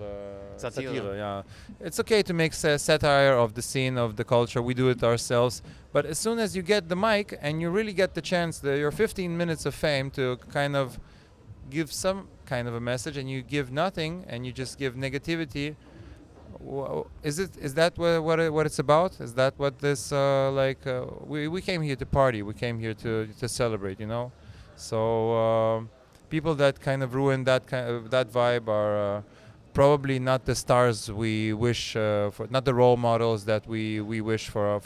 Speaker 1: Satire.
Speaker 2: Yeah, it's okay to make satire of the scene of the culture. We do it ourselves. But as soon as you get the mic and you really get the chance, your 15 minutes of fame to kind of give some kind of a message, and you give nothing and you just give negativity. Is that what it's about? Is that what this we came here to party? We came here to celebrate, you know. So people that kind of ruin that that vibe are probably not the stars we wish for, not the role models that we wish for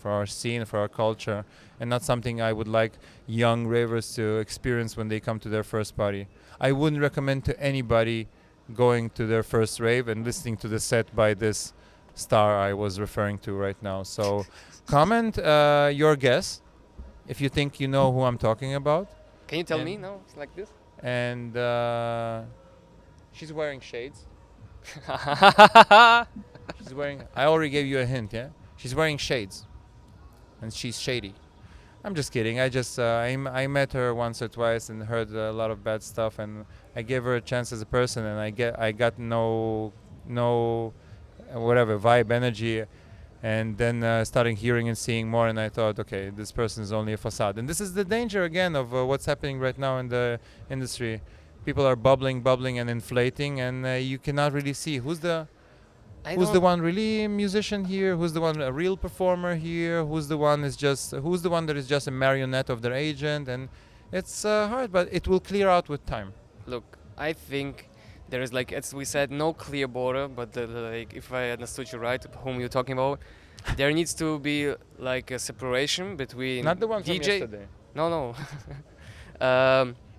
Speaker 2: our scene, for our culture, and not something I would like young ravers to experience when they come to their first party. I wouldn't recommend to anybody going to their first rave and listening to the set by this star I was referring to right now. So comment your guess if you think you know who I'm talking about.
Speaker 1: Can you tell
Speaker 2: And-
Speaker 1: me? No, it's like this.
Speaker 2: And she's wearing shades. She's wearing. I already gave you a hint, yeah. She's wearing shades, and she's shady. I'm just kidding. I met her once or twice and heard a lot of bad stuff, and I gave her a chance as a person, and I got no whatever vibe energy, and then starting hearing and seeing more, and I thought, okay, this person is only a facade, and this is the danger again of what's happening right now in the industry. People are bubbling, and inflating, and you cannot really see who's the one really musician here, who's the one a real performer here, who's the one that is just a marionette of their agent, and it's hard, but it will clear out with time.
Speaker 1: Look, I think there is, like, as we said, no clear border, but like, if I understood you right, whom you're talking about, there needs to be like a separation between
Speaker 2: Not the one from
Speaker 1: DJ.
Speaker 2: yesterday.
Speaker 1: No.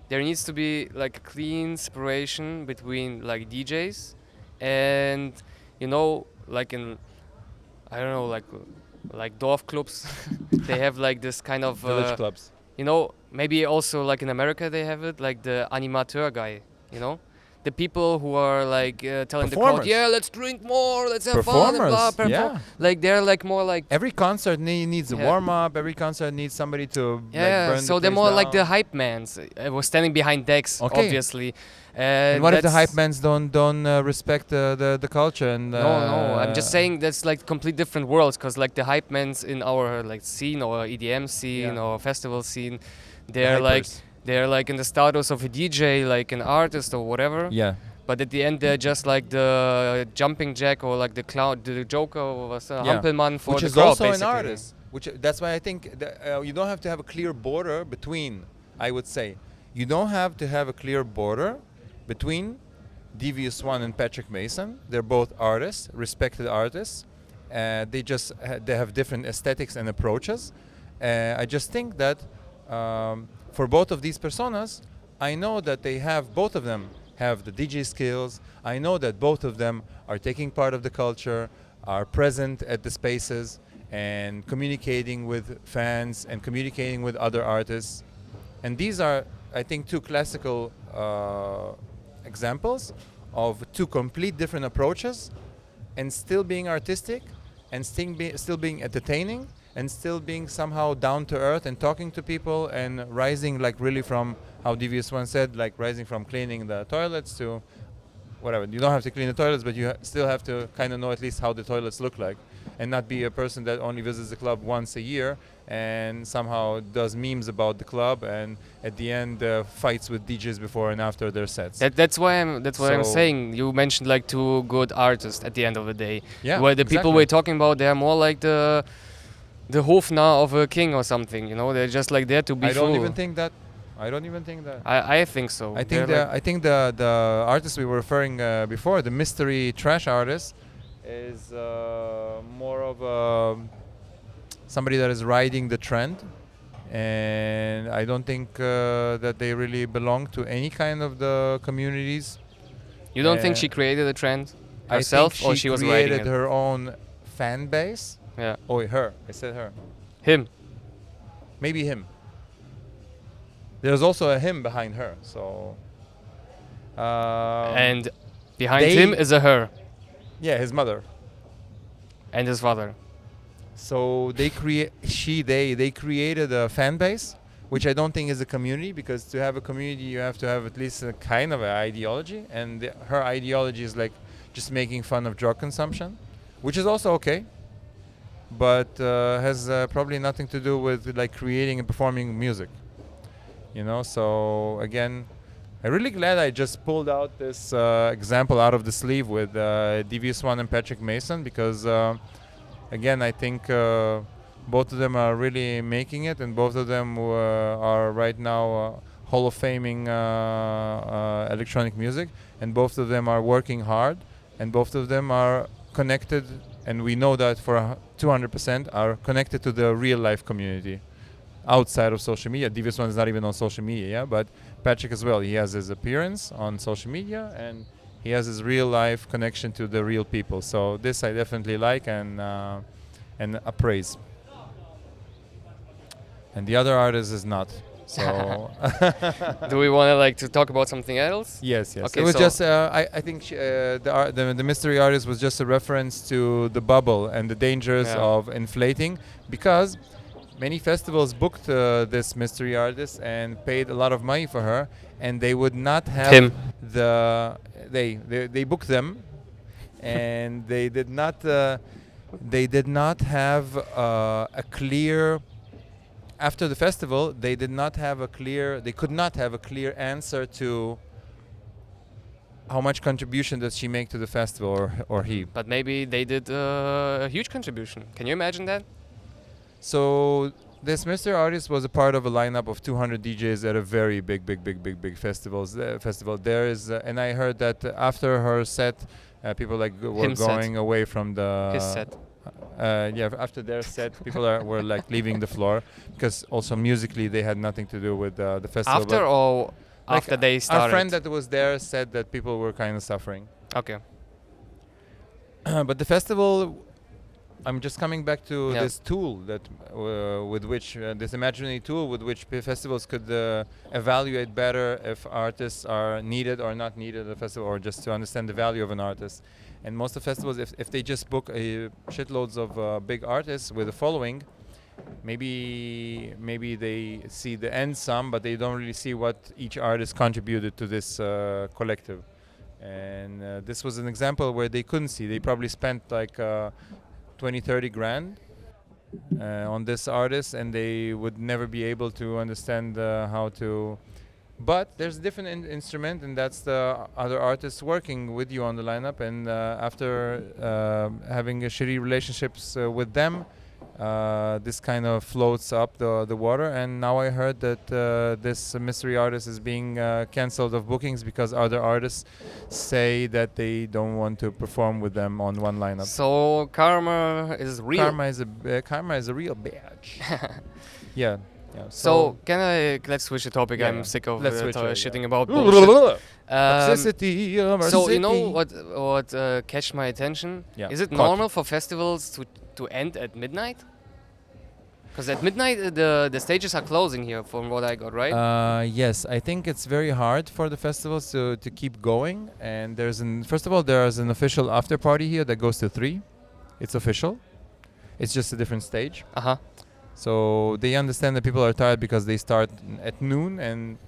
Speaker 1: There needs to be like a clean separation between like DJs and, you know, like in, I don't know, like Dorf clubs. They have like this kind of
Speaker 2: Village clubs.
Speaker 1: you know, maybe also like in America they have it, like the animateur guy, you know, the people who are like telling the crowd,
Speaker 2: Performers.
Speaker 1: yeah, let's drink more, let's have fun, and blah,
Speaker 2: Performers, yeah.
Speaker 1: like they're like more like,
Speaker 2: Every concert needs a
Speaker 1: Yeah.
Speaker 2: warm up. Every concert needs somebody to
Speaker 1: yeah,
Speaker 2: like burn
Speaker 1: so
Speaker 2: the
Speaker 1: they're
Speaker 2: place
Speaker 1: more like the
Speaker 2: down.
Speaker 1: hype mans. We're standing behind decks,
Speaker 2: Okay.
Speaker 1: obviously.
Speaker 2: And what if the
Speaker 1: that's-
Speaker 2: hype mans don't respect the culture and?
Speaker 1: No, I'm just saying that's like complete different worlds, because like the hype mans in our like scene or EDM scene
Speaker 2: Yeah.
Speaker 1: or festival scene,
Speaker 2: the
Speaker 1: they're
Speaker 2: hypers.
Speaker 1: like in the status of a DJ, like an artist or whatever.
Speaker 2: Yeah.
Speaker 1: But at the end, they're just like the jumping jack or like the clown, the Joker or Hampelmann for
Speaker 2: Which
Speaker 1: the
Speaker 2: is
Speaker 1: crowd,
Speaker 2: also
Speaker 1: basically.
Speaker 2: an artist. That's why I think you don't have to have a clear border between. I would say you don't have to have a clear border between Devious One and Patrick Mason. They're both artists, respected artists. They have different aesthetics and approaches. I just think that for both of these personas, I know that both of them have the DJ skills. I know that both of them are taking part of the culture, are present at the spaces, and communicating with fans and communicating with other artists. And these are I think, two classical examples of two complete different approaches, and still being artistic, and still being entertaining, and still being somehow down to earth and talking to people and rising, like, really from how Devious One said, like rising from cleaning the toilets to whatever. You don't have to clean the toilets, but you still have to kind of know at least how the toilets look like, and not be a person that only visits the club once a year and somehow does memes about the club and at the end fights with DJs before and after their sets.
Speaker 1: That's why I'm saying you mentioned like two good artists at the end of the day.
Speaker 2: Yeah,
Speaker 1: where the
Speaker 2: exactly.
Speaker 1: people we're talking about, they're more like the Hofner of a king or something. You know, they're just like there to be.
Speaker 2: I don't even think that.
Speaker 1: I think so.
Speaker 2: I think the artist we were referring before, the mystery trash artist, is more of somebody that is riding the trend, and I don't think that they really belong to any kind of the communities.
Speaker 1: You don't think she created a trend
Speaker 2: I
Speaker 1: herself,
Speaker 2: think
Speaker 1: or she was riding
Speaker 2: created
Speaker 1: it?
Speaker 2: her own fan base.
Speaker 1: Yeah.
Speaker 2: Oh, her. I said her.
Speaker 1: Him.
Speaker 2: Maybe him. There's also a him behind her, so.
Speaker 1: And behind him is a her.
Speaker 2: Yeah, his mother.
Speaker 1: And his father.
Speaker 2: So they created a fan base, which I don't think is a community, because to have a community you have to have at least a kind of an ideology, and her ideology is like just making fun of drug consumption, which is also okay, but has probably nothing to do with like creating and performing music. You know, so again, I'm really glad I just pulled out this example out of the sleeve with Devious One and Patrick Mason, because again, I think both of them are really making it, and both of them are right now Hall of Faming electronic music, and both of them are working hard, and both of them are connected, and we know that for 200% are connected to the real life community outside of social media. Devious One is not even on social media, yeah, but Patrick as well. He has his appearance on social media, and he has his real life connection to the real people. So this I definitely like and appraise. And the other artist is not. So
Speaker 1: do we want to talk about something else?
Speaker 2: Yes.
Speaker 1: Okay,
Speaker 2: it was just I think the mystery artist was just a reference to the bubble and the dangers of inflating, because many festivals booked this mystery artist and paid a lot of money for her, and they would not have
Speaker 1: him.
Speaker 2: They booked them, and they did not have a clear. After the festival, they could not have a clear answer to how much contribution does she make to the festival, or he.
Speaker 1: But maybe they did a huge contribution. Can you imagine that?
Speaker 2: So this Mr. Artist was a part of a lineup of 200 DJs at a very big festival. There is, and I heard that after her set, people were going away from
Speaker 1: his set.
Speaker 2: After their set, people were like leaving the floor, because also musically they had nothing to do with the festival.
Speaker 1: After or after they started?
Speaker 2: Our friend that was there said that people were kind of suffering.
Speaker 1: Okay.
Speaker 2: But the festival, I'm just coming back to this tool that with which this imaginary tool with which festivals could evaluate better if artists are needed or not needed at a festival, or just to understand the value of an artist. And most of festivals, if they just book shitloads of big artists with a following, maybe they see the end sum, but they don't really see what each artist contributed to this collective. And this was an example where they couldn't see. They probably spent like 20-30 grand on this artist, and they would never be able to understand how to. But there's a different instrument, and that's the other artists working with you on the lineup. And after having shitty relationships with them, this kind of floats up the water. And now I heard that this mystery artist is being cancelled of bookings because other artists say that they don't want to perform with them on one lineup.
Speaker 1: So karma is real.
Speaker 2: Karma is a real bitch. Yeah.
Speaker 1: So let's switch the topic. I'm sick of shitting about
Speaker 2: bullshit.
Speaker 1: So you know what catch my attention?
Speaker 2: Yeah.
Speaker 1: Is it normal for festivals to end at midnight? Because at midnight the stages are closing here, from what I got, right?
Speaker 2: Yes, I think it's very hard for the festivals to keep going. And first of all, there's an official after party here that goes to 3. It's official. It's just a different stage.
Speaker 1: Uh-huh.
Speaker 2: So they understand that people are tired because they start at noon, and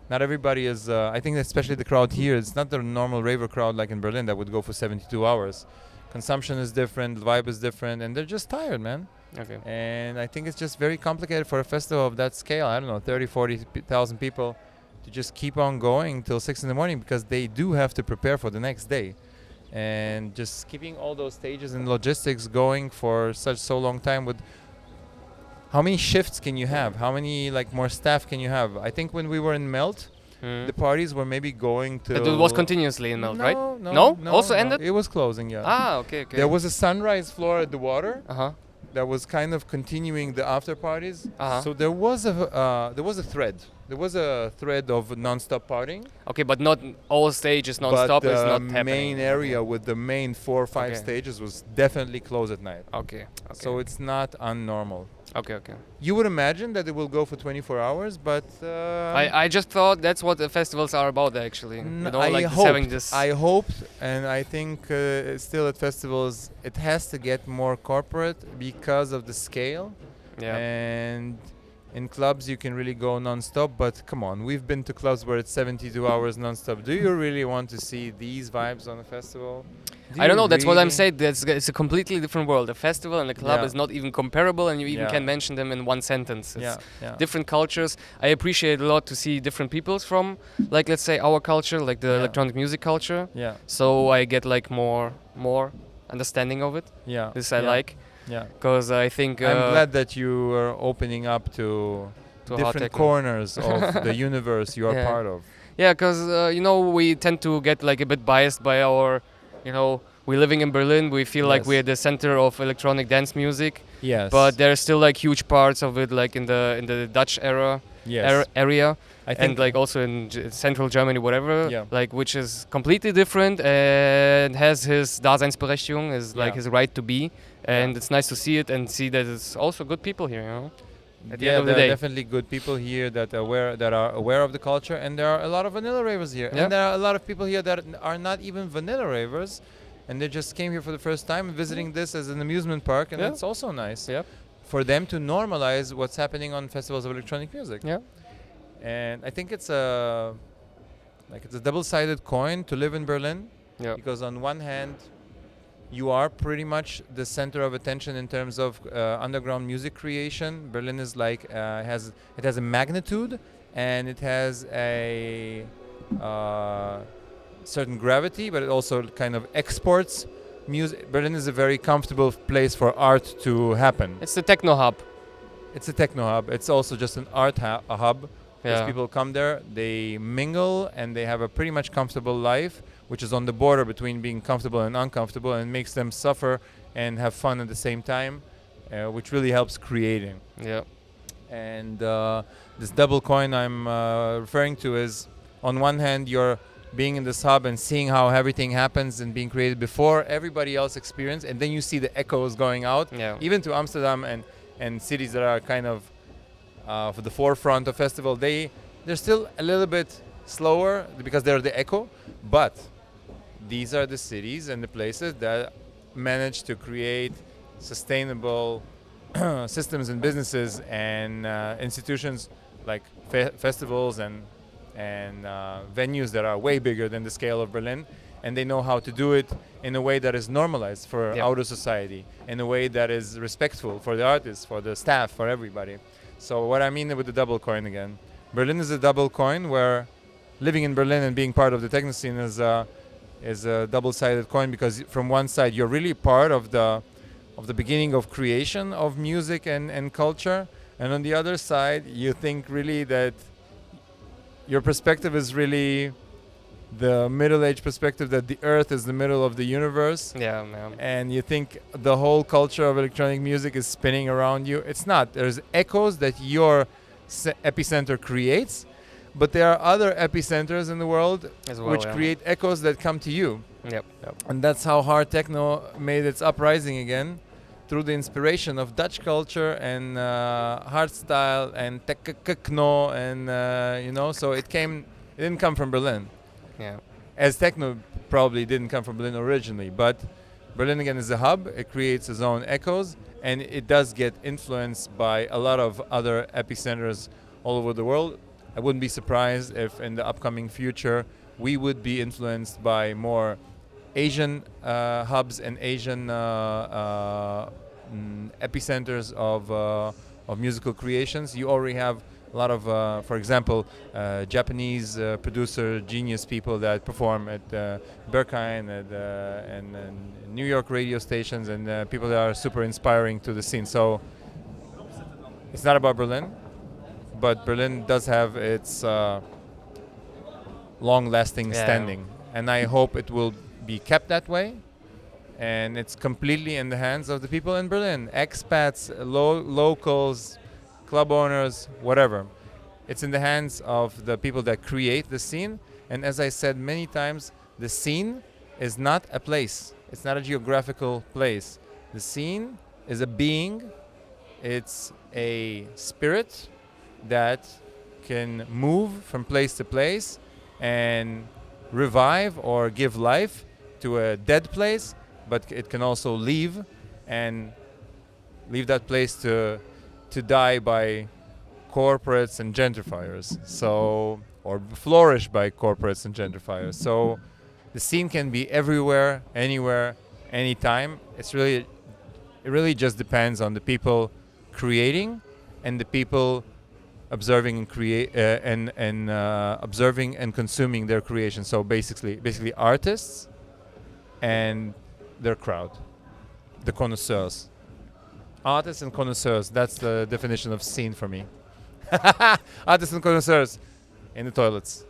Speaker 2: not everybody is. I think especially the crowd here, it's not the normal raver crowd like in Berlin that would go for 72 hours. Consumption is different, the vibe is different, and they're just tired, man.
Speaker 1: Okay.
Speaker 2: And I think it's just very complicated for a festival of that scale. I don't know, 30, 40,000 people to just keep on going till 6 in the morning, because they do have to prepare for the next day. And just keeping all those stages and logistics going for so long time with how many shifts can you have? How many more staff can you have? I think when we were in Melt, the parties were maybe going to...
Speaker 1: But it was continuously in Melt, right?
Speaker 2: No?
Speaker 1: Also ended?
Speaker 2: It was closing, yeah.
Speaker 1: Ah, okay.
Speaker 2: There was a sunrise floor at the water.
Speaker 1: Uh-huh.
Speaker 2: That was kind of continuing the after parties.
Speaker 1: Uh-huh.
Speaker 2: So there was a thread. There was a thread of non-stop partying.
Speaker 1: Okay, but not all stages non-stop is not
Speaker 2: the
Speaker 1: happening.
Speaker 2: main area with the main 4 or 5 stages was definitely closed at night.
Speaker 1: Okay.
Speaker 2: So it's not unnormal.
Speaker 1: Okay.
Speaker 2: You would imagine that it will go for 24 hours, but...
Speaker 1: I just thought that's what the festivals are about, actually.
Speaker 2: I hoped, and I think still at festivals, it has to get more corporate because of the scale.
Speaker 1: Yeah.
Speaker 2: And in clubs, you can really go non-stop, but come on, we've been to clubs where it's 72 hours non-stop. Do you really want to see these vibes on a festival?
Speaker 1: I don't know, that's what I'm saying. It's a completely different world. A festival and a club is not even comparable, and you even can't mention them in one sentence. It's different cultures. I appreciate a lot to see different peoples from, let's say, our culture, like the electronic music culture.
Speaker 2: Yeah.
Speaker 1: So I get more understanding of it.
Speaker 2: Yeah.
Speaker 1: This I like.
Speaker 2: Yeah.
Speaker 1: Because I think...
Speaker 2: I'm glad that you are opening up to different corners of the universe you are part of.
Speaker 1: Yeah, because, we tend to get a bit biased by our... we're living in Berlin. We feel like we're the center of electronic dance music.
Speaker 2: Yes.
Speaker 1: But there's still huge parts of it, in the Dutch area. I think, and also in central Germany, whatever. Yeah. Which is completely different and has his Daseinsberechtigung, his right to be. And it's nice to see it and see that it's also good people here. At the end of the day,
Speaker 2: there are definitely good people here that are aware of the culture, and there are a lot of vanilla ravers here, and there are a lot of people here that are not even vanilla ravers, and they just came here for the first time visiting this as an amusement park, and that's also nice for them to normalize what's happening on festivals of electronic music.
Speaker 1: Yeah,
Speaker 2: and I think it's a double-sided coin to live in Berlin, because on one hand, you are pretty much the center of attention in terms of underground music creation. Berlin is has a magnitude, and it has a certain gravity, but it also kind of exports music. Berlin is a very comfortable place for art to happen.
Speaker 1: It's the techno hub.
Speaker 2: It's a techno hub. It's also just an art hub. Because people come there, they mingle, and they have a pretty much comfortable life, which is on the border between being comfortable and uncomfortable, and makes them suffer and have fun at the same time, which really helps creating.
Speaker 1: Yeah.
Speaker 2: And this double coin I'm referring to is, on one hand, you're being in this hub and seeing how everything happens and being created before everybody else experience, and then you see the echoes going out, even to Amsterdam and cities that are kind of for the forefront of festival. They're still a little bit slower because they're the echo, but these are the cities and the places that manage to create sustainable systems and businesses and institutions like festivals and venues that are way bigger than the scale of Berlin, and they know how to do it in a way that is normalized for outer society, in a way that is respectful for the artists, for the staff, for everybody. So what I mean with the double coin again, Berlin is a double coin, where living in Berlin and being part of the techno scene is a double-sided coin, because from one side you're really part of the beginning of creation of music and culture, and on the other side you think really that your perspective is really the middle-age perspective, that the earth is the middle of the universe.
Speaker 1: Yeah, man.
Speaker 2: And you think the whole culture of electronic music is spinning around you. It's not. There's echoes that your epicenter creates, but there are other epicenters in the world which create echoes that come to you.
Speaker 1: Yep.
Speaker 2: And that's how hard techno made its uprising again. through the inspiration of Dutch culture and hardstyle and techno and so it didn't come from Berlin.
Speaker 1: Yeah.
Speaker 2: As techno probably didn't come from Berlin originally, but Berlin again is a hub. It creates its own echoes, and it does get influenced by a lot of other epicenters all over the world. I wouldn't be surprised if in the upcoming future we would be influenced by more Asian hubs and Asian epicenters of musical creations. You already have a lot of, for example, Japanese producer genius people that perform at Berghain and New York radio stations, and people that are super inspiring to the scene. So it's not about Berlin, but Berlin does have its long-lasting standing, and I hope it will be kept that way. And it's completely in the hands of the people in Berlin, expats, locals, club owners, whatever. It's in the hands of the people that create the scene. And as I said many times, the scene is not a place. It's not a geographical place. The scene is a being. It's a spirit that can move from place to place and revive or give life to a dead place, but it can also leave that place to die by corporates and gentrifiers, or flourish by corporates and gentrifiers. So the scene can be everywhere, anywhere, anytime. It really just depends on the people creating and the people observing and observing and consuming their creation. So basically artists and their crowd, the connoisseurs. Artists and connoisseurs, that's the definition of scene for me. Artists and connoisseurs in the toilets.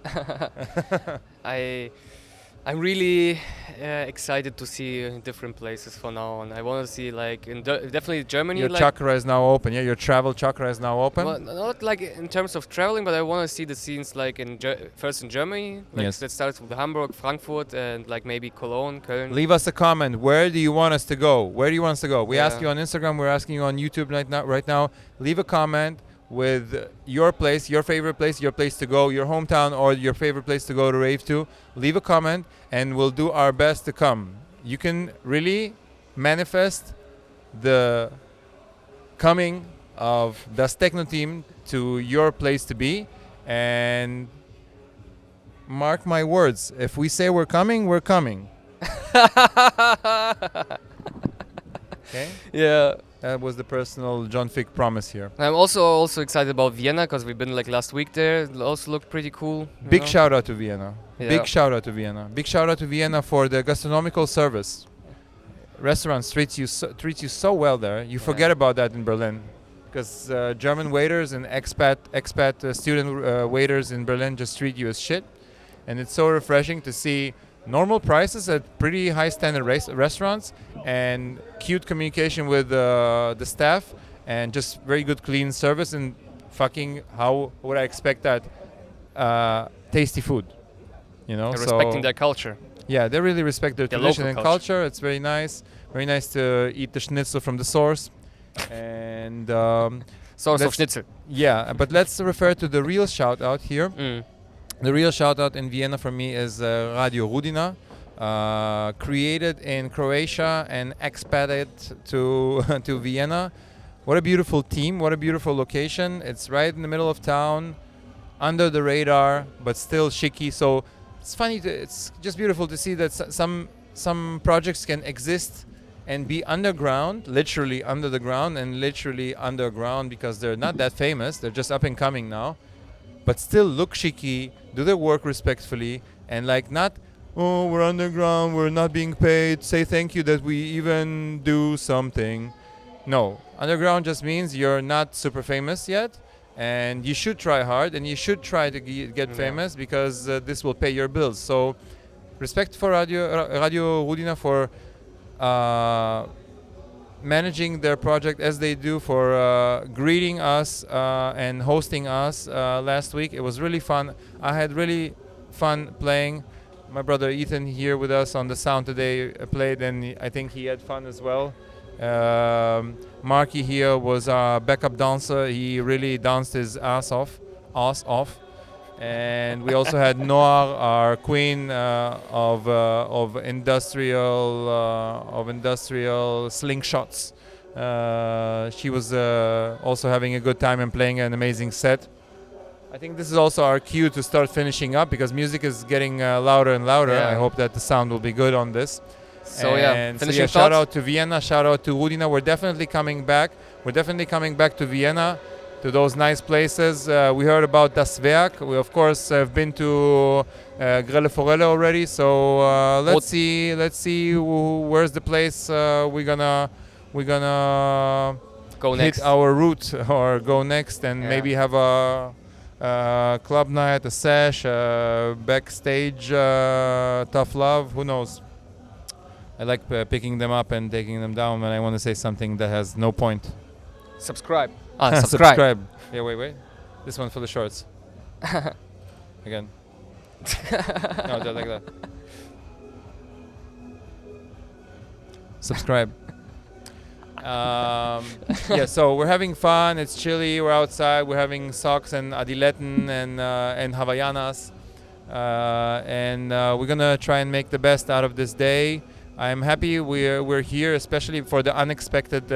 Speaker 1: I'm really excited to see different places for now, and I want to see definitely Germany.
Speaker 2: Your chakra is now open. Yeah, your travel chakra is now open.
Speaker 1: Well, not like in terms of traveling, but I want to see the scenes first in Germany.
Speaker 2: Yes.
Speaker 1: Let's start with Hamburg, Frankfurt, and maybe Cologne, Köln.
Speaker 2: Leave us a comment. Where do you want us to go? Where do you want us to go? We ask you on Instagram. We're asking you on YouTube right now. Leave a comment with your place, your favorite place, your place to go, your hometown, or your favorite place to go to rave to. Leave a comment, and we'll do our best to come. You can really manifest the coming of Das Techno team to your place to be, and mark my words, if we say we're coming, we're coming. Okay?
Speaker 1: Yeah.
Speaker 2: That was the personal John Fick promise here.
Speaker 1: I'm also excited about Vienna, because we've been last week there. It also looked pretty cool.
Speaker 2: Big shout out to Vienna.
Speaker 1: Yeah.
Speaker 2: Big shout out to Vienna. Big shout out to Vienna for the gastronomical service. Restaurants treat you so well there. You forget about that in Berlin, because German waiters and expat student waiters in Berlin just treat you as shit. And it's so refreshing to see normal prices at pretty high standard restaurants, and cute communication with the staff, and just very good clean service, and fucking how would I expect that tasty food,
Speaker 1: Respecting their culture.
Speaker 2: Yeah, they really respect their tradition and culture. It's very nice to eat the schnitzel from the source, and
Speaker 1: source of schnitzel.
Speaker 2: Yeah, but let's refer to the real shout out here. The real shout out in Vienna for me is Radio Rudina, created in Croatia and expated to Vienna. What a beautiful team, what a beautiful location. It's right in the middle of town, under the radar, but still chicy. So it's funny, it's just beautiful to see that some projects can exist and be underground, literally under the ground, and literally underground because they're not that famous, they're just up and coming now, but still look chicy, do their work respectfully, and not, oh, we're underground, we're not being paid, say thank you that we even do something. No, underground just means you're not super famous yet, and you should try hard, and you should try to get famous, because this will pay your bills. So respect for Radio Rudina for managing their project as they do, for greeting us and hosting us last week. It was really fun. I had really fun playing. My brother Ethan here with us on the sound today played, and I think he had fun as well. Marky here was our backup dancer. He really danced his ass off. And we also had Noir, our queen of industrial slingshots. She was also having a good time and playing an amazing set. I think this is also our cue to start finishing up because music is getting louder and louder.
Speaker 1: Yeah.
Speaker 2: I hope that the sound will be good on this.
Speaker 1: So
Speaker 2: Finishing shout out to Vienna, shout out to Rudina. We're definitely coming back. We're definitely coming back to Vienna, to those nice places. We heard about Das Werk. We of course have been to Grelle Forelle already. So let's see where's the place we're gonna
Speaker 1: go
Speaker 2: hit
Speaker 1: next.
Speaker 2: our route or go next and maybe have a club night, a sesh, backstage, tough love. Who knows? I like picking them up and taking them down when I want to say something that has no point.
Speaker 1: Subscribe.
Speaker 2: Subscribe. Yeah, wait. This one for the shorts. Again. No, just like that. Subscribe. Yeah, so we're having fun. It's chilly. We're outside. We're having socks and adiletten and Havaianas. And we're gonna try and make the best out of this day. I'm happy we're here, especially for the unexpected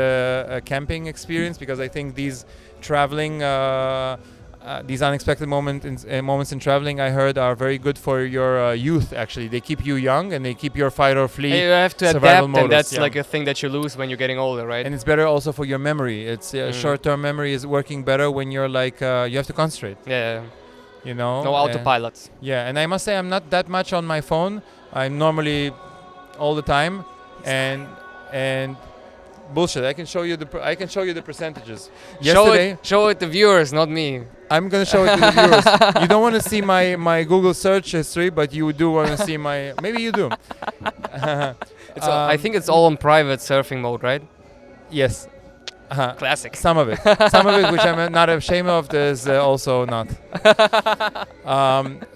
Speaker 2: camping experience, because I think these traveling, these unexpected moments in traveling, I heard, are very good for your youth. Actually, they keep you young and they keep your fight or flee.
Speaker 1: And you have to
Speaker 2: survival
Speaker 1: adapt,
Speaker 2: modus.
Speaker 1: and that's
Speaker 2: Yeah.
Speaker 1: like a thing that you lose when you're getting older, right?
Speaker 2: And it's better also for your memory. It's short-term memory is working better when you're like you have to concentrate.
Speaker 1: Yeah.
Speaker 2: You know.
Speaker 1: No autopilots.
Speaker 2: Yeah, and I must say I'm not that much on my phone. I'm normally all the time, and bullshit. I can show you the percentages. Yesterday,
Speaker 1: Show it to viewers, not me.
Speaker 2: I'm gonna show it to the viewers. You don't want to see my Google search history, but you do want to see my. Maybe you do.
Speaker 1: I think it's all on private surfing mode, right?
Speaker 2: Yes.
Speaker 1: Classic.
Speaker 2: Some of it, which I'm not ashamed of, is also not.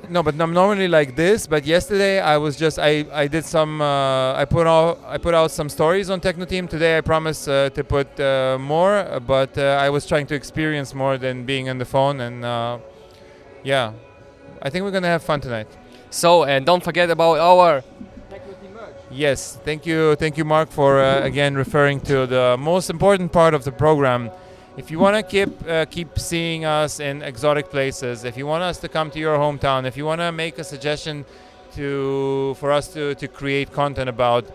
Speaker 2: No, but I'm normally like this. But yesterday I was just I did some I put out some stories on Techno Team. Today I promised to put more, but I was trying to experience more than being on the phone, and yeah, I think we're gonna have fun tonight.
Speaker 1: So, and don't forget about our
Speaker 2: Yes, thank you, Mark, for again referring to the most important part of the program. If you want to keep seeing us in exotic places, if you want us to come to your hometown, if you want to make a suggestion for us to create content about,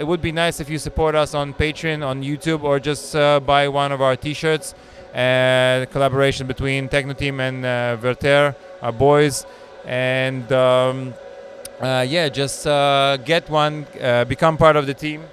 Speaker 2: it would be nice if you support us on Patreon, on YouTube, or just buy one of our T-shirts. Collaboration between Techno Team and Werther, our boys, and. Just get one, become part of the team,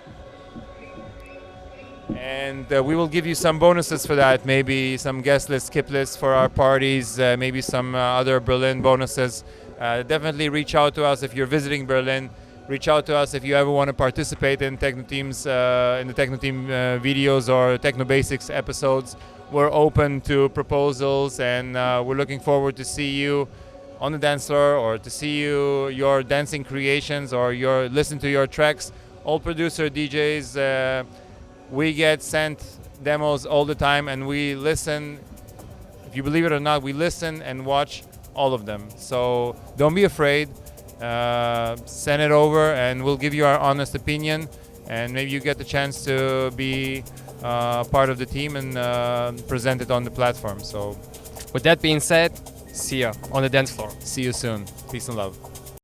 Speaker 2: and we will give you some bonuses for that. Maybe some guest list, skip lists for our parties, maybe some other Berlin bonuses. Definitely reach out to us if you're visiting Berlin. Reach out to us if you ever want to participate in Techno Team's in the Techno Team videos or Techno Basics episodes. We're open to proposals, and we're looking forward to see you on the dance floor, or to see your dancing creations, or listen to your tracks. All producer DJs, we get sent demos all the time, and we listen. If you believe it or not, we listen and watch all of them. So don't be afraid. Send it over, and we'll give you our honest opinion, and maybe you get the chance to be part of the team and present it on the platform. So,
Speaker 1: with that being said, see ya on the dance floor.
Speaker 2: See you soon. Peace and love.